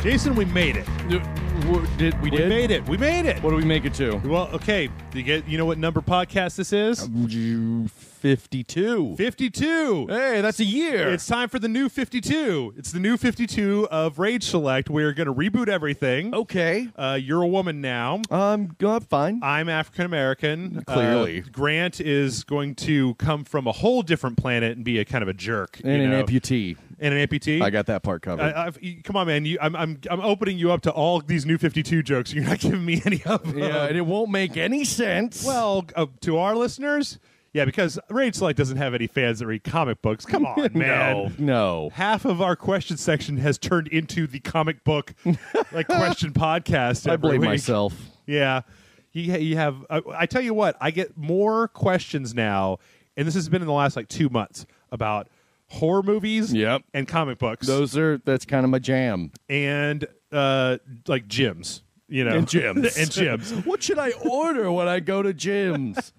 Jason, we made it. We We made it. We made it. What do we make it to? Well, okay. You know what number podcast this is? 52. 52. Hey, that's a year. It's time for the new 52. It's the new 52 of Rage Select. We're going to reboot everything. okay. You're a woman now. Fine. I'm African American. Clearly. Grant is going to come from a whole different planet and be a kind of a jerk. And an amputee. And an amputee. I got that part covered. Come on, man. I'm opening you up to all these new 52 jokes. You're not giving me any of them. Yeah, and it won't make any sense. Well, to our listeners, yeah, because Rage Select doesn't have any fans that read comic books. Come on, man. No. Half of our question section has turned into the comic book question podcast. I every blame week. myself. Yeah, you have. I tell you what, I get more questions now, and this has been in the last 2 months about horror movies. Yep. And comic books. That's kind of my jam. And gyms. You know, And gyms. and gyms. What should I order when I go to gyms?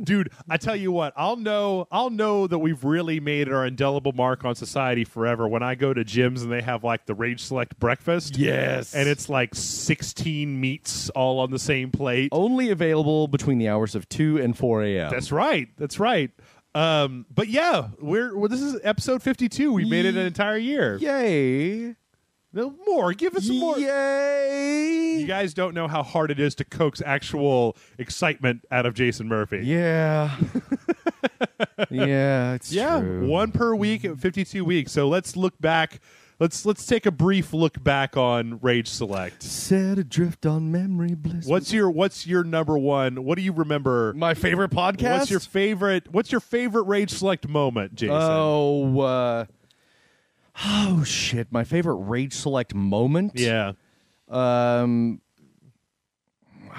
Dude, I tell you what, I'll know that we've really made our indelible mark on society forever when I go to gyms and they have the Rage Select breakfast. Yes. And it's 16 meats all on the same plate. Only available between the hours of 2 and 4 a.m. That's right. But yeah, this is episode 52. We made it an entire year. Yay. No more. Give us some more. Yay. You guys don't know how hard it is to coax actual excitement out of Jason Murphy. Yeah. Yeah, it's true. One per week at 52 weeks. So let's look back. Let's take a brief look back on Rage Select. Set adrift on memory bliss. What's your number one? What do you remember? My favorite podcast? What's your favorite Rage Select moment, Jason? Oh shit! My favorite Rage Select moment. Yeah. I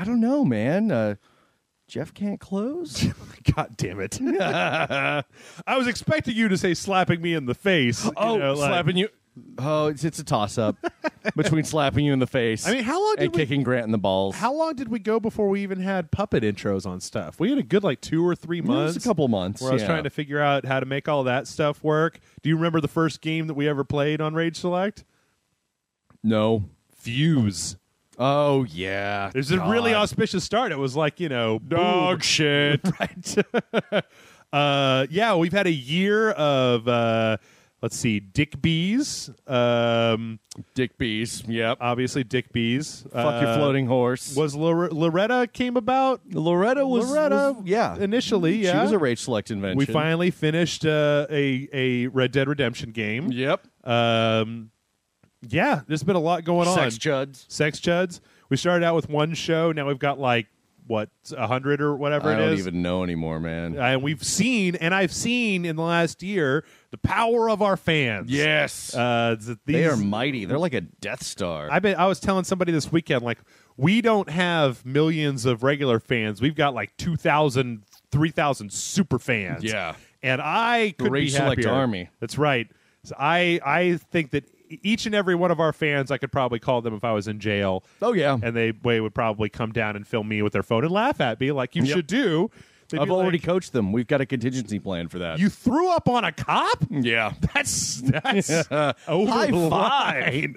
don't know, man. Jeff can't close. God damn it! I was expecting you to say slapping me in the face. Slapping you. Oh, it's a toss-up between slapping you in the face. I mean, how long did and kicking Grant in the balls? How long did we go before we even had puppet intros on stuff? We had a good 2 or 3 months. It was a couple months. Where I was trying to figure out how to make all that stuff work. Do you remember the first game that we ever played on Rage Select? No. Fuse. Oh, yeah. There's a really auspicious start. It was dog boom. shit. Right. Yeah, we've had a year of... let's see, Dick Bees. Dick Bees. Yep. Obviously, Dick Bees. Fuck your floating horse. Was Loretta came about? Loretta was yeah. Initially, yeah. She was a Rage Select invention. We finally finished a Red Dead Redemption game. Yep. Yeah, there's been a lot going on. Sex Chuds. We started out with one show. Now we've got 100 or whatever it is. I don't even know anymore, man. And I've seen in the last year the power of our fans. Yes. They are mighty. They're like a Death Star. I was telling somebody this weekend, we don't have millions of regular fans. We've got 2,000, 3,000 super fans. Yeah. And I could Rage be happier. Select Army. That's right. So I think that each and every one of our fans, I could probably call them if I was in jail. Oh, yeah. And they would probably come down and film me with their phone and laugh at me like you should do. I've already coached them. We've got a contingency plan for that. You threw up on a cop? Yeah. That's over High the five.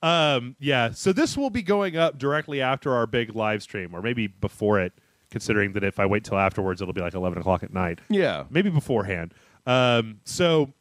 line. Yeah. So this will be going up directly after our big live stream, or maybe before it, considering that if I wait till afterwards, it'll be 11 o'clock at night. Yeah. Maybe beforehand. So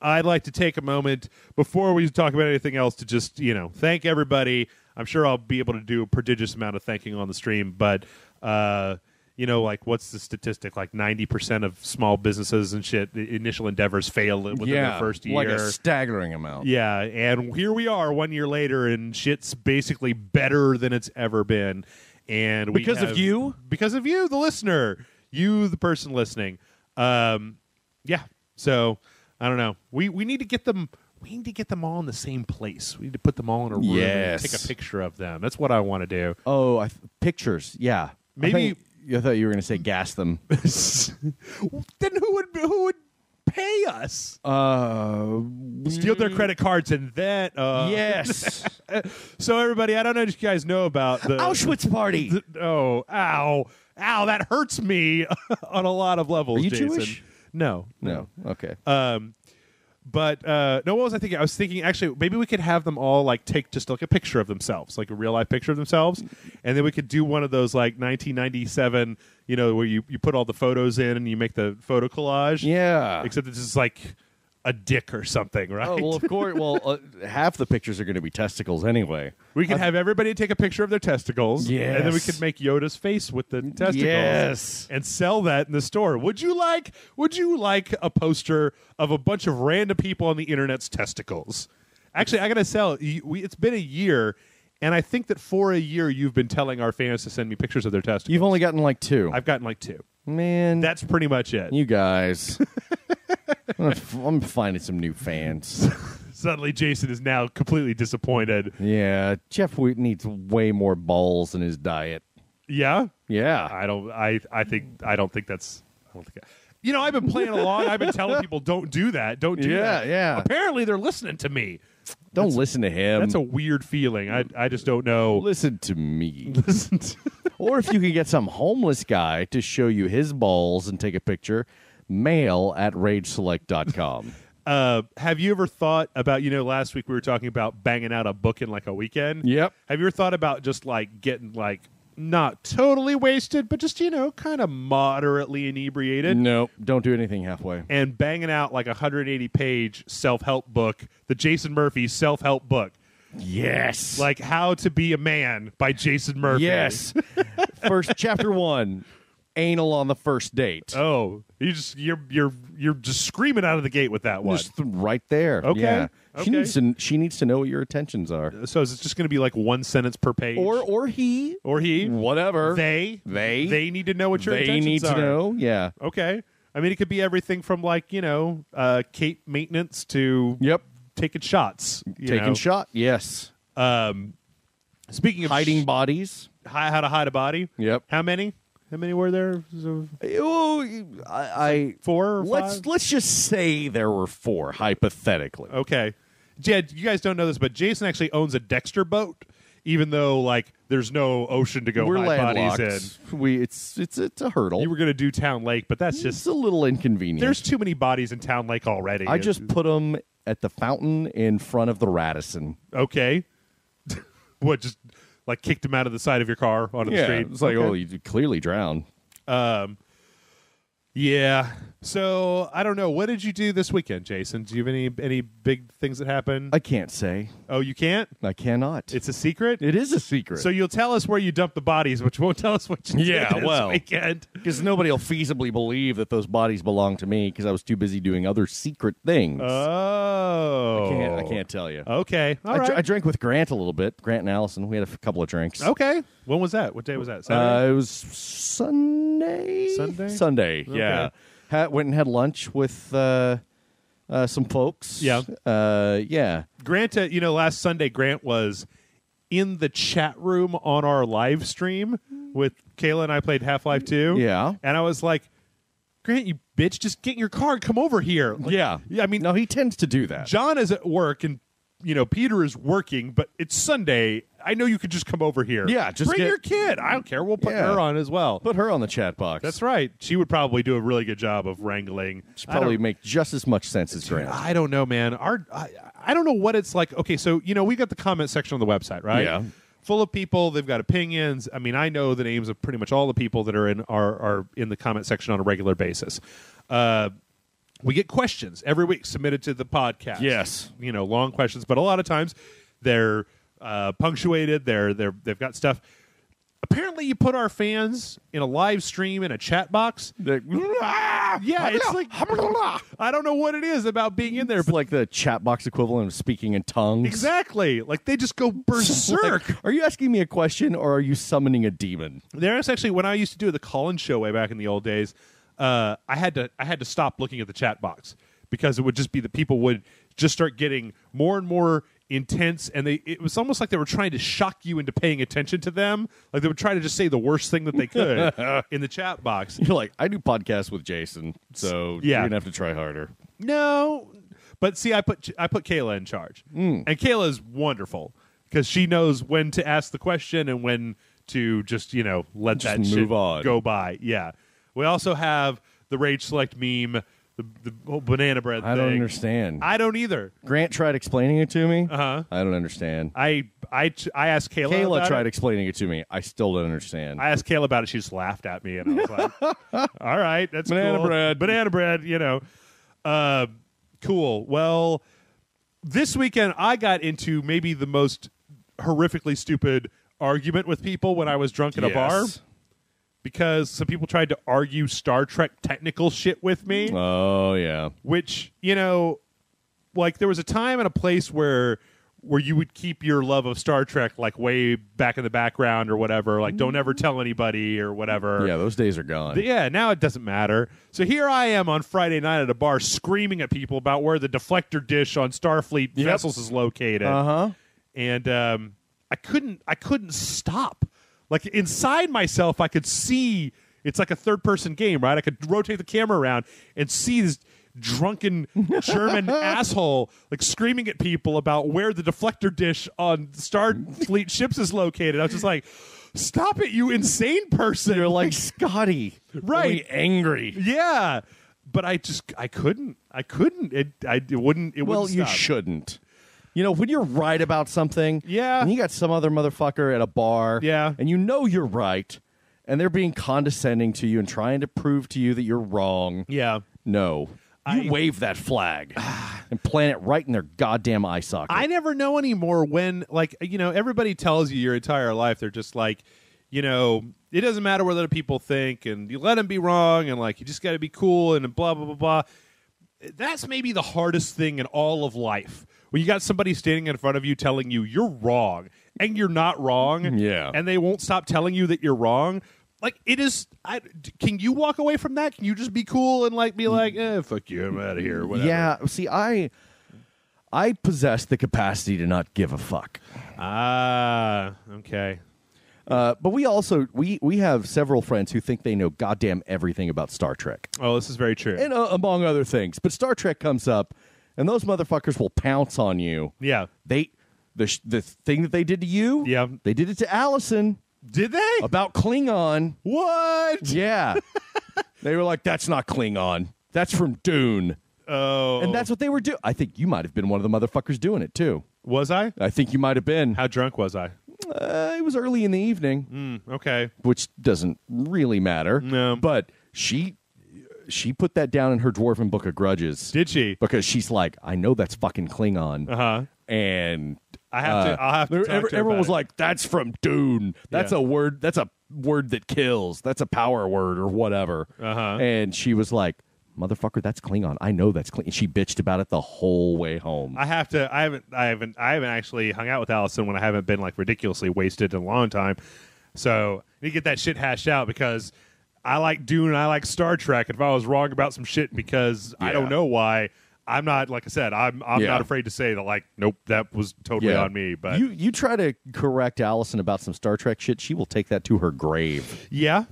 I'd like to take a moment before we talk about anything else to just, thank everybody. I'm sure I'll be able to do a prodigious amount of thanking on the stream, but, what's the statistic? 90% of small businesses and shit, initial endeavors fail within their first year. Like a staggering amount. Yeah, and here we are 1 year later, and shit's basically better than it's ever been. And because of you, the listener, you, the person listening. Yeah. So I don't know. We need to get them. We need to get them all in the same place. We need to put them all in a room and take a picture of them. That's what I want to do. Oh, pictures. Yeah. Maybe I thought you were going to say gas them. Then who would pay us? Steal their credit cards and then yes. So everybody, I don't know if you guys know about the Auschwitz party. Ow, that hurts me on a lot of levels. Are you Jason. Jewish? No. Okay. But no, what was I thinking? I was thinking actually maybe we could have them all like take just like a picture of themselves, like a real life picture of themselves, and then we could do one of those like 1997, where you put all the photos in and you make the photo collage. Yeah. Except it's just like a dick or something, right? Oh, well, of course. Well, half the pictures are going to be testicles anyway. We could have everybody take a picture of their testicles, Yes. and then we could make Yoda's face with the testicles, Yes. and sell that in the store. Would you like a poster of a bunch of random people on the internet's testicles? Actually, I gotta sell. It's been a year, and I think that for a year you've been telling our fans to send me pictures of their testicles. You've only gotten like 2. I've gotten like 2. Man, That's pretty much it. you guys. I'm finding some new fans. Suddenly, Jason is now completely disappointed. Yeah, Jeff needs way more balls in his diet. Yeah. Yeah. I don't think that's. I've been playing along. I've been telling people don't do that. Don't do that. Yeah. Apparently, they're listening to me. Don't listen to him. That's a weird feeling. I just don't know. Listen to me. Listen to- Or if you can get some homeless guy to show you his balls and take a picture, mail@rageselect.com. Have you ever thought about, last week we were talking about banging out a book in like a weekend? Yep. Have you ever thought about just like getting like not totally wasted, but just, kind of moderately inebriated? Nope. Don't do anything halfway. And banging out like a 180-page self-help book, the Jason Murphy self-help book. Yes. Like How to Be a Man by Jason Murphy. Yes. First, chapter 1, anal on the first date. Oh, you're just screaming out of the gate with that one. Just right there. Okay. Yeah. Okay. She needs to know what your intentions are. So is it just going to be like one sentence per page? Or he. Or he? Whatever. They need to know what your They intentions need are. to know. Yeah. Okay. I mean, it could be everything from like, Cape maintenance to Yep. taking shots. Taking shot. Yes. Speaking of Hiding bodies. how to hide a body. Yep. How many? How many were there? Oh, I 4 or 5? let's just say there were 4 hypothetically. Okay. Jed, you guys don't know this, but Jason actually owns a Dexter boat, even though like there's no ocean to go We're hide landlocked. bodies in. It's a hurdle. You were going to do Town Lake, but that's It's just a little inconvenient. there's too many bodies in Town Lake already. I just put them at the fountain in front of the Radisson. Okay. What, just like kicked him out of the side of your car onto the street? It's like, Okay. oh, you clearly drowned. Yeah. So I don't know. What did you do this weekend, Jason? Do you have any big things that happened? I can't say. Oh, you can't? I cannot. It's a secret? It is a secret. So you'll tell us where you dumped the bodies, but you won't tell us what you Yeah, did well. this weekend. Because nobody will feasibly believe that those bodies belong to me because I was too busy doing other secret things. Oh. I can't tell you. Okay. All right. I drank with Grant a little bit. Grant and Allison. We had a couple of drinks. Okay. When was that? What day was that? Saturday? It was Sunday. Sunday? Yeah. Went and had lunch with some folks. Yeah. Yeah. Grant, last Sunday, Grant was in the chat room on our live stream with Kayla and I played Half-Life 2. Yeah. And I was like, Grant, you bitch, just get in your car and come over here. Like, Yeah. I mean, No, he tends to do that. John is at work and, Peter is working, but it's Sunday. I know you could just come over here. Yeah, just bring your kid. I don't care. We'll put Yeah. her on as well. Put her on the chat box. That's right. She would probably do a really good job of wrangling. Probably make just as much sense as Grant. I don't know, man. I don't know what it's like. Okay, so we got the comment section on the website, right? Yeah. Full of people. They've got opinions. I mean, I know the names of pretty much all the people that are in the comment section on a regular basis. We get questions every week submitted to the podcast. Yes. Long questions, but a lot of times they're punctuated. They've got stuff. Apparently, you put our fans in a live stream in a chat box. Yeah, it's like I don't know what it is about being in there, It's but like the chat box equivalent of speaking in tongues. exactly, like they just go berserk. Like, are you asking me a question or are you summoning a demon? There's actually when I used to do the call-in show way back in the old days, I had to stop looking at the chat box because it would just be that people would just start getting more and more intense, and it was almost like they were trying to shock you into paying attention to them. Like they would try to just say the worst thing that they could in the chat box. You're like, I do podcasts with Jason, so Yeah. you're gonna have to try harder. No, but see, I put Kayla in charge, and Kayla is wonderful because she knows when to ask the question and when to just let Just that shit move on. go by. Yeah, we also have the Rage Select meme the whole banana bread thing. I don't understand. I don't either. Grant tried explaining it to me. Uh-huh. I don't understand. I asked Kayla. Kayla about tried it. explaining it to me. I still don't understand. I asked Kayla about it. She just laughed at me, and I was like, "All right, that's Banana cool. bread. Banana bread." Cool. Well, this weekend I got into maybe the most horrifically stupid argument with people when I was drunk at a bar, because some people tried to argue Star Trek technical shit with me. Oh, yeah. Which, like there was a time and a place where you would keep your love of Star Trek like way back in the background or whatever, like don't ever tell anybody or whatever. Yeah, those days are gone. But yeah, now it doesn't matter. So here I am on Friday night at a bar screaming at people about where the deflector dish on Starfleet vessels is located. Uh-huh. And I couldn't stop. Like inside myself I could see it's like a third-person game, right? I could rotate the camera around and see this drunken German asshole like screaming at people about where the deflector dish on Starfleet ships is located. I was just like, stop it, you insane person. You're like, Scotty. Right. Really angry. Yeah. But I couldn't. It wouldn't Well, you stop. shouldn't. When you're right about something, Yeah. and you got some other motherfucker at a bar, Yeah. and you're right, and they're being condescending to you and trying to prove to you that you're wrong. Yeah. No. You wave that flag and plant it right in their goddamn eye socket. I never know anymore when, everybody tells you your entire life. They're just like, it doesn't matter what other people think, and you let them be wrong, and like you just got to be cool, and blah, blah, blah, blah. That's maybe the hardest thing in all of life. When you got somebody standing in front of you telling you you're wrong, and you're not wrong, Yeah. and they won't stop telling you that you're wrong. Like, it is. Can you walk away from that? Can you just be cool and like be like, fuck you, I'm out of here, whatever? Yeah, see, I possess the capacity to not give a fuck. Ah, okay. But we also we have several friends who think they know goddamn everything about Star Trek, Oh, this is very true. and among other things. But Star Trek comes up, and those motherfuckers will pounce on you. Yeah. The thing that they did to you, Yeah. they did it to Allison Did they? about Klingon. What? Yeah, they were like, "That's not Klingon. That's from Dune." Oh. And that's what they were doing. I think you might have been one of the motherfuckers doing it too. Was I? I think you might have been. How drunk was I? It was early in the evening, Okay. which doesn't really matter. No. But she put that down in her Dwarven Book of Grudges. Did she? Because she's like, I know that's fucking Klingon. Uh-huh. And I'll have to talk to her everyone about was it. like, that's from Dune. That's Yeah. a word. That's a word that kills. That's a power word or whatever. Uh-huh. And she was like, motherfucker, that's Klingon. I know that's Klingon. She bitched about it the whole way home. I haven't actually hung out with Allison when I haven't been like ridiculously wasted in a long time. So I need to get that shit hashed out because I like Dune and I like Star Trek. And if I was wrong about some shit because I don't know why, I'm not, like I said, I'm not afraid to say that, like, nope, that was totally on me. But you try to correct Allison about some Star Trek shit, she will take that to her grave. yeah.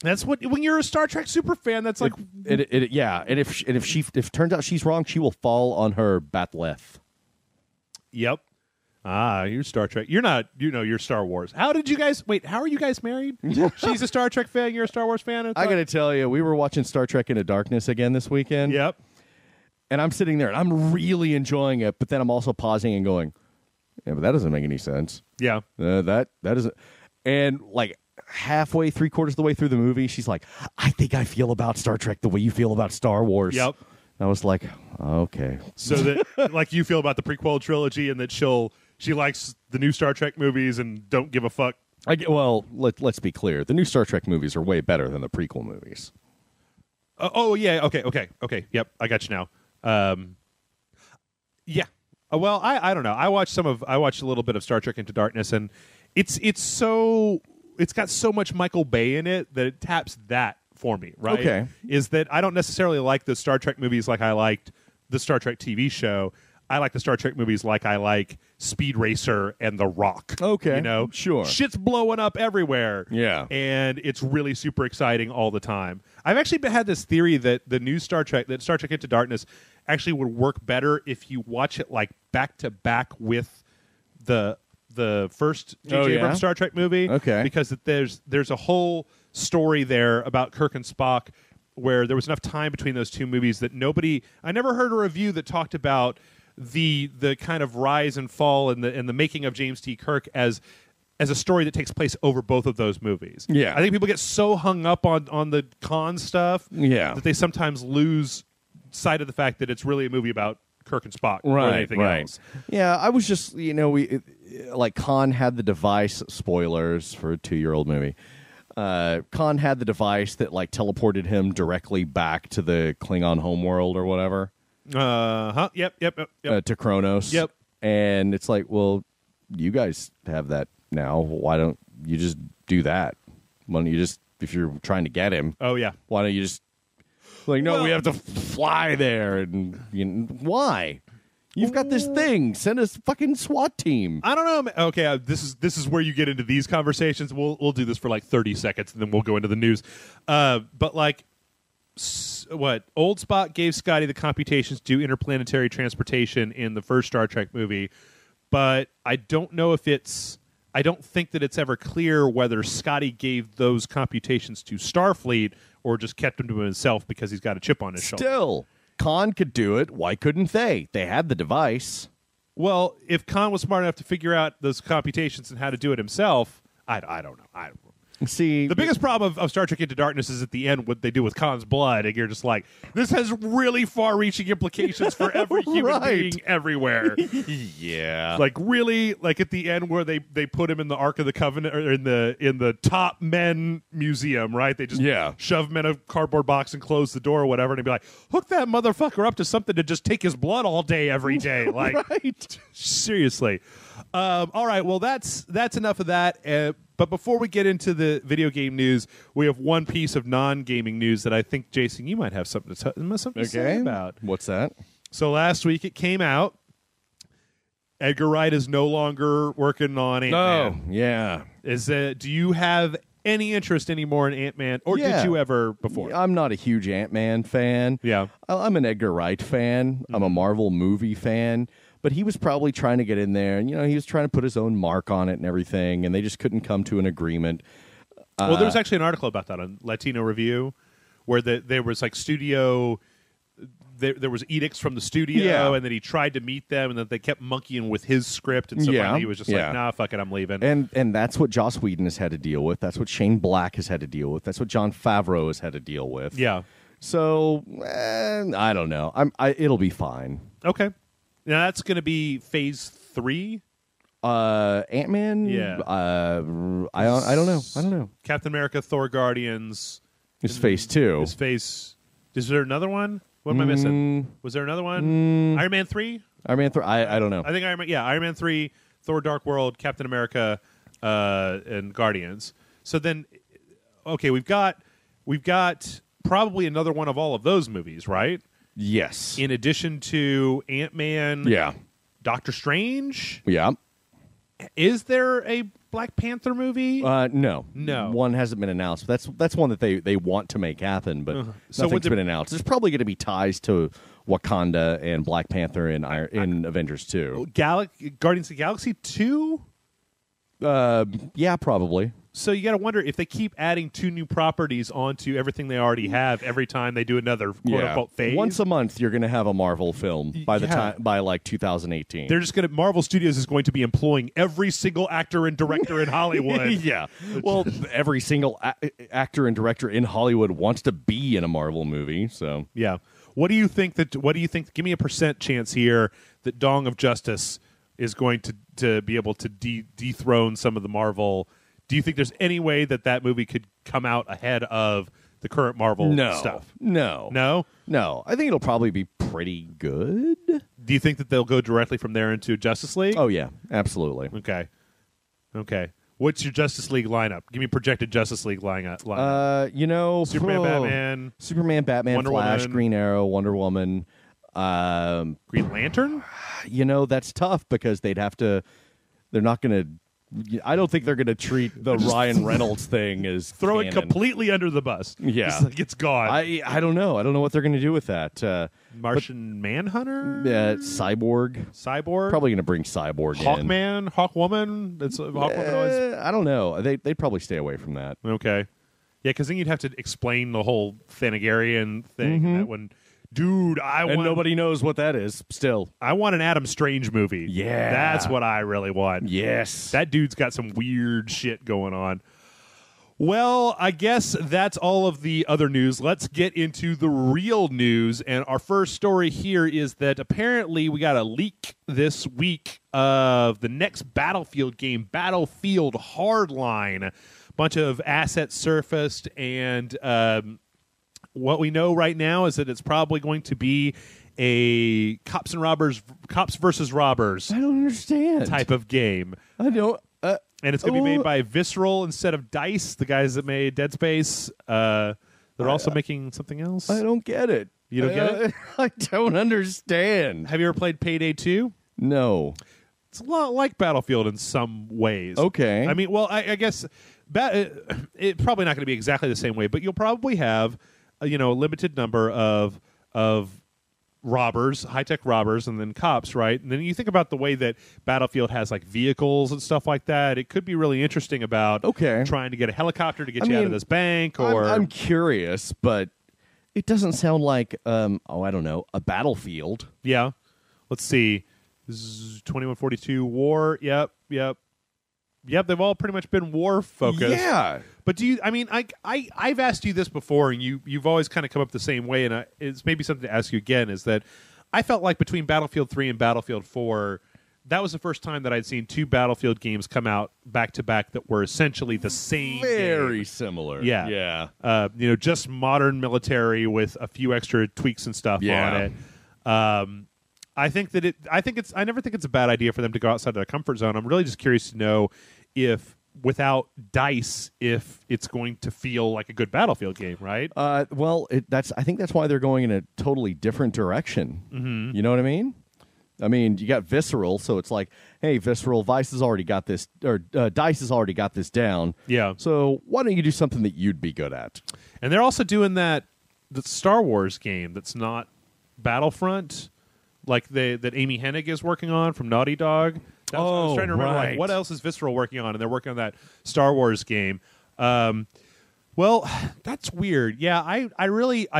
That's what, when you're a Star Trek super fan, that's like, And if it turns out she's wrong, she will fall on her bat'leth. yep. Ah, you're Star Trek. You're not, you're Star Wars. How are you guys married? She's a Star Trek fan, you're a Star Wars fan? I got to tell you, we were watching Star Trek Into Darkness again this weekend. Yep. And I'm sitting there and I'm really enjoying it, but then I'm also pausing and going, yeah, but that doesn't make any sense. Yeah. That isn't. And like halfway, 3/4 of the way through the movie, she's like, I think I feel about Star Trek the way you feel about Star Wars. Yep. And I was like, okay. So that, like, you feel about the prequel trilogy and that she likes the new Star Trek movies and don't give a fuck. Let's be clear. The new Star Trek movies are way better than the prequel movies. Yeah. Okay. Yep. I got you now. Yeah. Well, I don't know. I watched a little bit of Star Trek Into Darkness, and it's got so much Michael Bay in it that it taps that for me, right? Okay. Is that I don't necessarily like the Star Trek movies like I liked the Star Trek TV show. I like the Star Trek movies like I like Speed Racer and The Rock. Okay. Sure. Shit's blowing up everywhere. Yeah. And it's really super exciting all the time. I've actually had this theory that the new Star Trek Into Darkness actually would work better if you watch it like back to back with the first J.J. Abrams Star Trek movie. Okay. Because there's a whole story there about Kirk and Spock where there was enough time between those two movies that I never heard a review that talked about the kind of rise and fall and the making of James T. Kirk as a story that takes place over both of those movies. Yeah. I think people get so hung up on the con stuff that they sometimes lose sight of the fact that it's really a movie about Kirk and Spock or anything else. Yeah, I was just, like Khan had the device, spoilers for a 2-year-old movie. Khan had the device that like teleported him directly back to the Klingon homeworld or whatever. Yep. To Kronos. Yep. And it's like, well, you guys have that now. Why don't you just do that? Why don't you just, if you're trying to get him? Oh yeah. Why don't you just like, no, we have to fly there, and why? You've got this thing. Send us fucking SWAT team. I don't know. Okay, this is where you get into these conversations. We'll do this for like 30 seconds, and then we'll go into the news. But like, what Old Spock gave Scotty the computations to do interplanetary transportation in the first Star Trek movie, but I don't know if I don't think that it's ever clear whether Scotty gave those computations to Starfleet or just kept them to himself because he's got a chip on his shoulder. Still, Khan could do it. Why couldn't they? They had the device. Well, if Khan was smart enough to figure out those computations and how to do it himself, I don't know. See, the biggest problem of Star Trek Into Darkness is at the end what they do with Khan's blood, and you're just like, this has really far-reaching implications for every human being everywhere. Yeah, like really, like at the end where they put him in the Ark of the Covenant or in the Top Men Museum, right? They just shove him in a cardboard box and close the door or whatever, and they'd be like, hook that motherfucker up to something to just take his blood all day every day, like seriously. All right, well that's enough of that. But before we get into the video game news, we have one piece of non-gaming news that I think, Jason, you might have something to say about. What's that? So last week it came out. Edgar Wright is no longer working on Ant-Man. Oh, yeah. Do you have any interest anymore in Ant-Man, or did you ever before? I'm not a huge Ant-Man fan. Yeah. I'm an Edgar Wright fan. I'm a Marvel movie fan. But he was probably trying to get in there, and he was trying to put his own mark on it and everything, and they just couldn't come to an agreement. Well, there was actually an article about that on Latino Review, where there was like studio. There was edicts from the studio, and then he tried to meet them, and then they kept monkeying with his script, and so finally he was just like, "Nah, fuck it, I'm leaving." And that's what Joss Whedon has had to deal with. That's what Shane Black has had to deal with. That's what Jon Favreau has had to deal with. Yeah. So I don't know. It'll be fine. Okay. Now that's going to be phase 3. Ant-Man. Yeah. I don't know. Captain America, Thor, Guardians. It's phase 2. Is there another one? What am I missing? Was there another one? Iron Man 3. Iron Man 3. I don't know. I think Iron Man 3, Thor: Dark World, Captain America, and Guardians. So then, okay, we've got probably another one of all of those movies, right? Yes. In addition to Ant-Man, Doctor Strange. Yeah. Is there a Black Panther movie? No. One hasn't been announced. That's one that they want to make happen, but nothing's been announced. There's probably going to be ties to Wakanda and Black Panther in Avengers 2. Guardians of the Galaxy 2? Yeah, probably. So you got to wonder if they keep adding 2 new properties onto everything they already have every time they do another quote unquote phase. Once a month, you're going to have a Marvel film by like 2018. They're just going to Marvel Studios is going to be employing every single actor and director in Hollywood. Yeah. Well, every single actor and director in Hollywood wants to be in a Marvel movie. So yeah. What do you think? Give me a % chance here that Dawn of Justice is going to be able to dethrone some of the Marvel. Do you think there's any way that movie could come out ahead of the current Marvel stuff? No. I think it'll probably be pretty good. Do you think that they'll go directly from there into Justice League? Oh, yeah. Absolutely. Okay. What's your Justice League lineup? Give me projected Justice League lineup. Superman, Batman, Wonder Flash, Woman. Green Arrow, Wonder Woman. Green Lantern? That's tough because they're not going to. I don't think they're going to treat the Ryan Reynolds thing as throw canon. it completely under the bus. Yeah, it's gone. I don't know. I don't know what they're going to do with that. Martian Manhunter, Cyborg. Probably going to bring Cyborg in. Hawkwoman. That's Hawkwoman. I don't know. They'd probably stay away from that. Okay. Yeah, because then you'd have to explain the whole Thanagarian thing. And that one, dude, And nobody knows what that is still. I want an Adam Strange movie. Yeah. That's what I really want. Yes. That dude's got some weird shit going on. Well, I guess that's all of the other news. Let's get into the real news. And our first story here is that apparently we got a leak this week of the next Battlefield game, Battlefield Hardline. Bunch of assets surfaced, and what we know right now is that it's probably going to be a cops versus robbers I don't understand. type of game. I don't. And it's going to be made by Visceral instead of DICE, the guys that made Dead Space. They're also making something else. I don't get it. You don't get it? I don't understand. Have you ever played Payday 2? No. It's a lot like Battlefield in some ways. Okay. I mean, well, I guess it's probably not going to be exactly the same way, but you'll probably have a limited number of robbers, high-tech robbers, and then cops, right? And then you think about the way that Battlefield has like vehicles and stuff like that. It could be really interesting about trying to get a helicopter to get you out of this bank. Or I'm curious, but it doesn't sound like I don't know, a Battlefield. Yeah. Let's see. This is 2142 War. Yep. They've all pretty much been war focused. Yeah. But do you? I mean, I've asked you this before, and you've always kind of come up the same way. And it's maybe something to ask you again. Is that I felt like between Battlefield 3 and Battlefield 4, that was the first time that I'd seen two Battlefield games come out back to back that were essentially the same. Very similar. Yeah. Just modern military with a few extra tweaks and stuff on it. I never think it's a bad idea for them to go outside of their comfort zone. I'm really just curious to know if, without DICE, if it's going to feel like a good Battlefield game, right? I think that's why they're going in a totally different direction. Mm-hmm. You know what I mean? I mean, you got Visceral, so it's like, hey, Visceral, DICE has already got this down. Yeah. So why don't you do something that you'd be good at? And they're also doing the Star Wars game that's not Battlefront, like that Amy Hennig is working on from Naughty Dog. I was trying to remember, like, what else is Visceral working on? And they're working on that Star Wars game. Well, that's weird. Yeah, I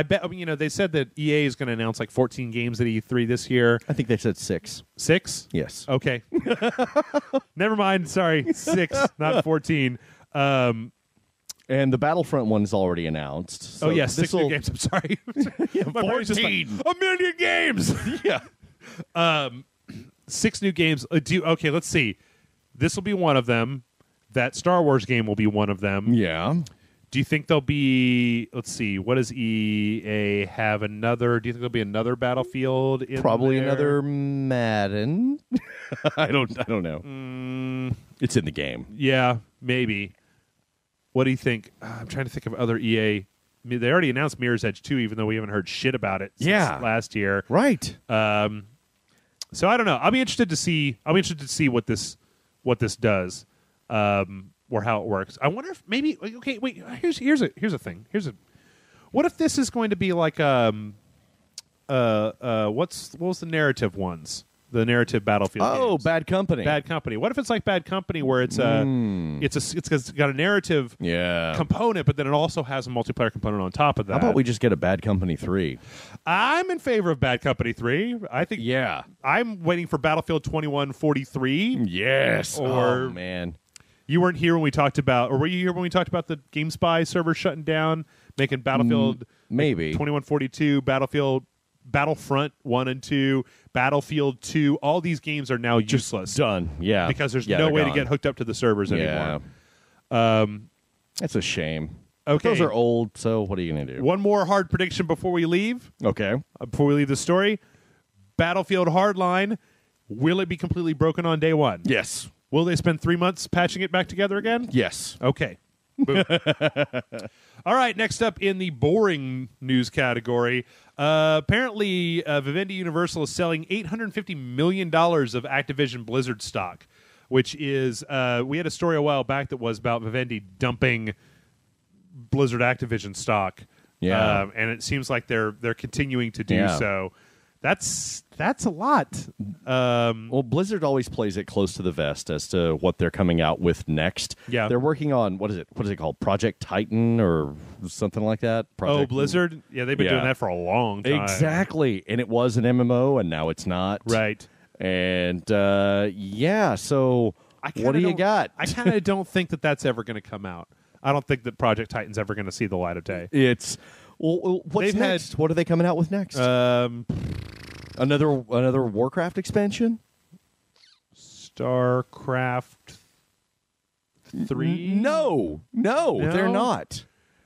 bet. I mean, they said that EA is going to announce like 14 games at E3 this year. I think they said 6. 6? Yes. Okay. Never mind. Sorry, 6, not 14. And the Battlefront one is already announced. So 6 new games. I'm sorry. 14. A million games. Yeah. 6 new games. Okay, let's see. This will be one of them. That Star Wars game will be one of them. Yeah. Do you think there'll be? Let's see. What does EA have? Another? Do you think there'll be another Battlefield? Probably there? another Madden. I don't know. It's in the game. Yeah, maybe. What do you think? I'm trying to think of other EA. I mean, they already announced Mirror's Edge 2, even though we haven't heard shit about it since last year. Right. So I don't know. I'll be interested to see what this does, or how it works. I wonder if maybe. Okay, wait. Here's a thing. What if this is going to be like what was the narrative ones? The narrative Battlefield. Oh, games. Bad Company. Bad Company. What if it's like Bad Company, where it's got a narrative component, but then it also has a multiplayer component on top of that. How about we just get a Bad Company 3? I'm in favor of Bad Company 3. I think. Yeah. I'm waiting for Battlefield 2143. Yes. Or man. You weren't here when we talked about, or were you here when we talked about the GameSpy server shutting down, making Battlefield maybe 2142, Battlefront 1 and 2, Battlefield 2. All these games are now useless. Done. Yeah. Because there's no way to get hooked up to the servers anymore. That's a shame. Okay. Those are old, so what are you going to do? One more hard prediction before we leave. Okay. Before we leave the story. Battlefield Hardline, will it be completely broken on day one? Yes. Will they spend 3 months patching it back together again? Yes. Okay. Boom. All right, next up in the boring news category, apparently Vivendi Universal is selling $850 million of Activision Blizzard stock, which is, we had a story a while back that was about Vivendi dumping Blizzard Activision stock. Yeah. And it seems like they're continuing to do so. That's a lot. Well, Blizzard always plays it close to the vest as to what they're coming out with next. Yeah. They're working on, what is it called? Project Titan or something like that? Blizzard? Yeah, they've been doing that for a long time. Exactly. And it was an MMO, and now it's not. Right. And, so what do you got? I kind of don't think that that's ever going to come out. I don't think that Project Titan's ever going to see the light of day. It's... Well, what's next? What are they coming out with next? Another Warcraft expansion? StarCraft 3? No, they're not.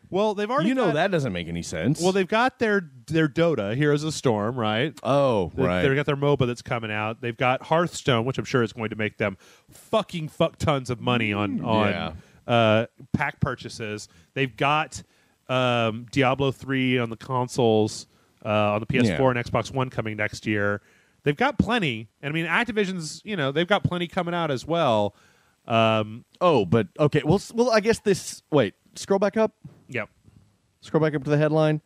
Well, they've already that doesn't make any sense. Well, they've got their Dota, Heroes of Storm, right? Oh, right. They've got their MOBA that's coming out. They've got Hearthstone, which I'm sure is going to make them fuck tons of money on pack purchases. They've got Diablo 3 on the consoles, on the PS4 and Xbox One coming next year. They've got plenty. And I mean, Activision's, they've got plenty coming out as well. But okay. Well, I guess scroll back up. Yep. Scroll back up to the headline.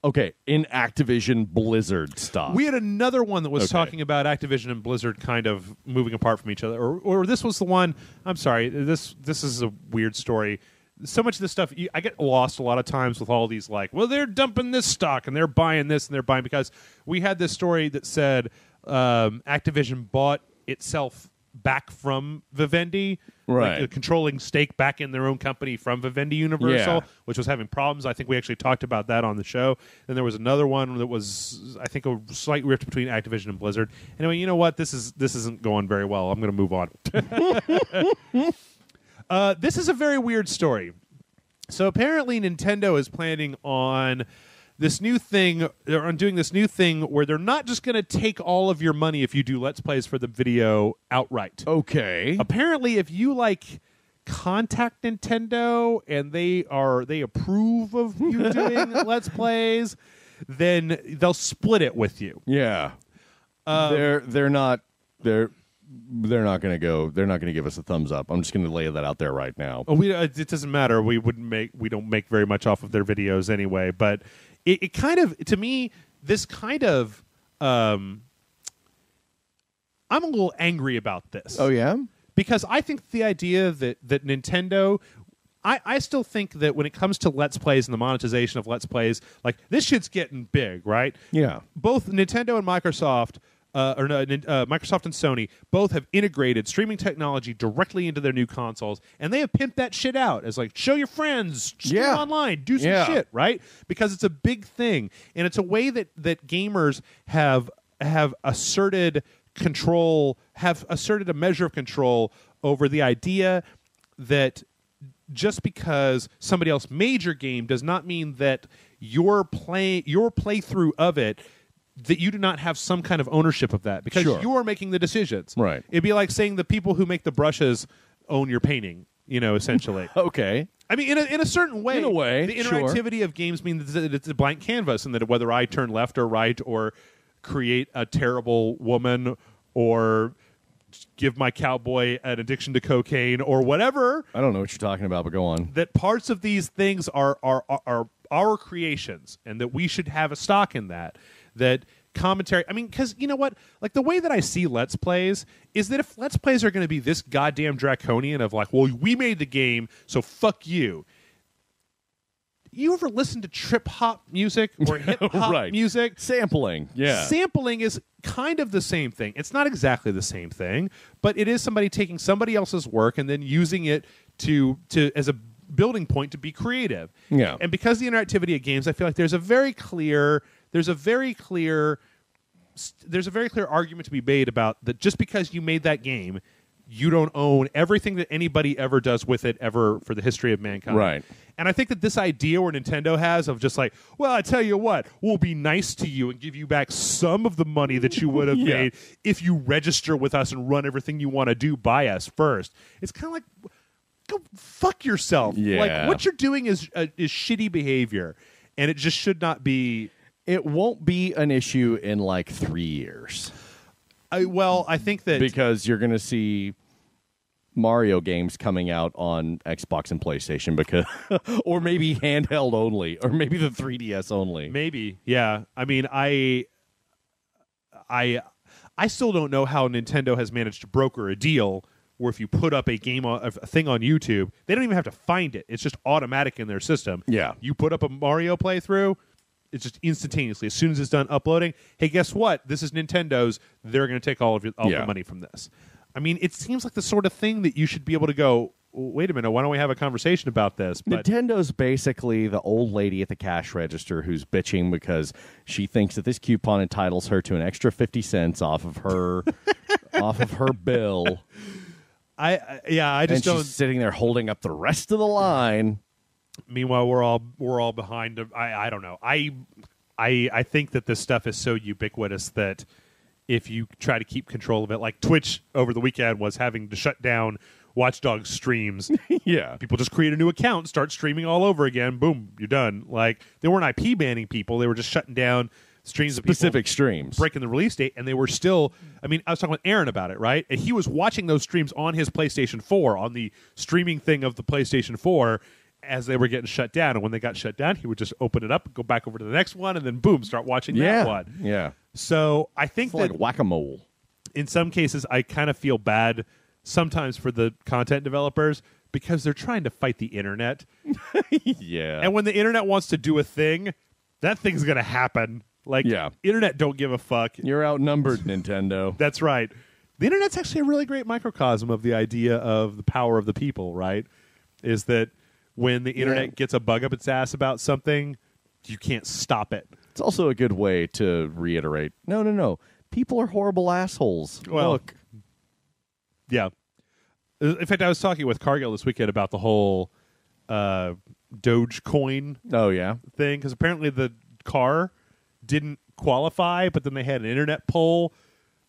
Okay, in Activision Blizzard stock. We had another one that was talking about Activision and Blizzard kind of moving apart from each other. Or this was the one, I'm sorry, this is a weird story. So much of this stuff, I get lost a lot of times with all these they're dumping this stock and they're buying this and they're buying, because we had this story that said Activision bought itself back from Vivendi, right? A controlling stake back in their own company from Vivendi Universal, which was having problems. I think we actually talked about that on the show. Then there was another one that was, I think, a slight rift between Activision and Blizzard. Anyway, you know what? This isn't going very well. I'm going to move on. This is a very weird story. So apparently Nintendo is planning on this new thing, or on doing this new thing where they're not just going to take all of your money if you do Let's Plays for the video outright. Okay. Apparently, if you contact Nintendo and they approve of you doing Let's Plays, then they'll split it with you. Yeah. They're not going to go. They're not going to give us a thumbs up. I'm just going to lay that out there right now. It doesn't matter. We don't make very much off of their videos anyway. But it kind of, to me, this kind of, I'm a little angry about this. Oh yeah, because I think the idea that Nintendo. I still think that when it comes to Let's Plays and the monetization of Let's Plays, this shit's getting big, right? Yeah. Both Nintendo and Microsoft. Microsoft and Sony both have integrated streaming technology directly into their new consoles, and they have pimped that shit out as show your friends, stream online, do some shit, right? Because it's a big thing, and it's a way that gamers have asserted control, have asserted a measure of control over the idea that just because somebody else made your game does not mean that your playthrough of it, that you do not have some kind of ownership of that, because you are making the decisions. Right. It'd be like saying the people who make the brushes own your painting, essentially. Okay. I mean, in a certain way. In a way, the interactivity of games means that it's a blank canvas, and that whether I turn left or right or create a terrible woman or give my cowboy an addiction to cocaine or whatever. I don't know what you're talking about, but go on. That parts of these things are our creations, and that we should have a stock in that. That commentary, I mean, because you know what? The way that I see Let's Plays is that if Let's Plays are going to be this goddamn draconian of we made the game, so fuck you. You ever listen to trip hop music or hip hop music? Sampling, yeah. Sampling is kind of the same thing. It's not exactly the same thing, but it is somebody taking somebody else's work and then using it to as a building point to be creative. Yeah. And because the interactivity of games, I feel like there's a very clear argument to be made about that. Just because you made that game, you don't own everything that anybody ever does with it ever for the history of mankind. Right. And I think that this idea where Nintendo has of just well, I tell you what, we'll be nice to you and give you back some of the money that you would have made if you register with us and run everything you want to do by us first. It's kind of go fuck yourself. Yeah. What you're doing is shitty behavior, and it just should not be. It won't be an issue in 3 years. I think that because you're going to see Mario games coming out on Xbox and PlayStation, because, or maybe handheld only, or maybe the 3DS only. Maybe, yeah. I mean, I I still don't know how Nintendo has managed to broker a deal where if you put up a thing on YouTube, they don't even have to find it. It's just automatic in their system. Yeah. You put up a Mario playthrough, it's just instantaneously. As soon as it's done uploading, hey, guess what? This is Nintendo's. They're going to take all the money from this. I mean, it seems like the sort of thing that you should be able to go, wait a minute, why don't we have a conversation about this? But Nintendo's basically the old lady at the cash register who's bitching because she thinks that this coupon entitles her to an extra 50 cents off of her bill. I just don't. She's sitting there holding up the rest of the line. Meanwhile, we're all behind. I don't know. I think that this stuff is so ubiquitous that if you try to keep control of it, like Twitch over the weekend was having to shut down Watch Dogs streams. Yeah, people just create a new account, start streaming all over again. Boom, you're done. Like they weren't IP banning people; they were just shutting down streams specific of people streams, breaking the release date, and they were still. I mean, I was talking with Aaron about it, right? And he was watching those streams on his PlayStation 4 on the streaming thing of the PlayStation 4 as they were getting shut down. And when they got shut down, he would just open it up, go back over to the next one, and then boom, start watching that one. Yeah. So I think it's like whack-a-mole. In some cases, I kind of feel bad sometimes for the content developers because they're trying to fight the internet. Yeah. And when the internet wants to do a thing, that thing's going to happen. Like, internet don't give a fuck. You're outnumbered, Nintendo. That's right. The internet's actually a really great microcosm of the idea of the power of the people, right? Is that when the internet gets a bug up its ass about something, you can't stop it. It's also a good way to reiterate, no. People are horrible assholes. Well, look. Yeah. In fact, I was talking with Cargill this weekend about the whole Dogecoin thing, because apparently the car didn't qualify, but then they had an internet poll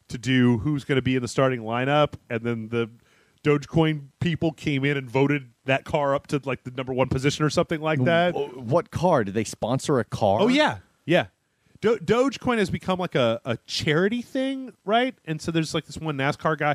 to do who's going to be in the starting lineup, and then the Dogecoin people came in and voted that car up to like the number one position or something like that. What car? Did they sponsor a car? Oh, yeah. Dogecoin has become like a charity thing, right? And so there's like this one NASCAR guy.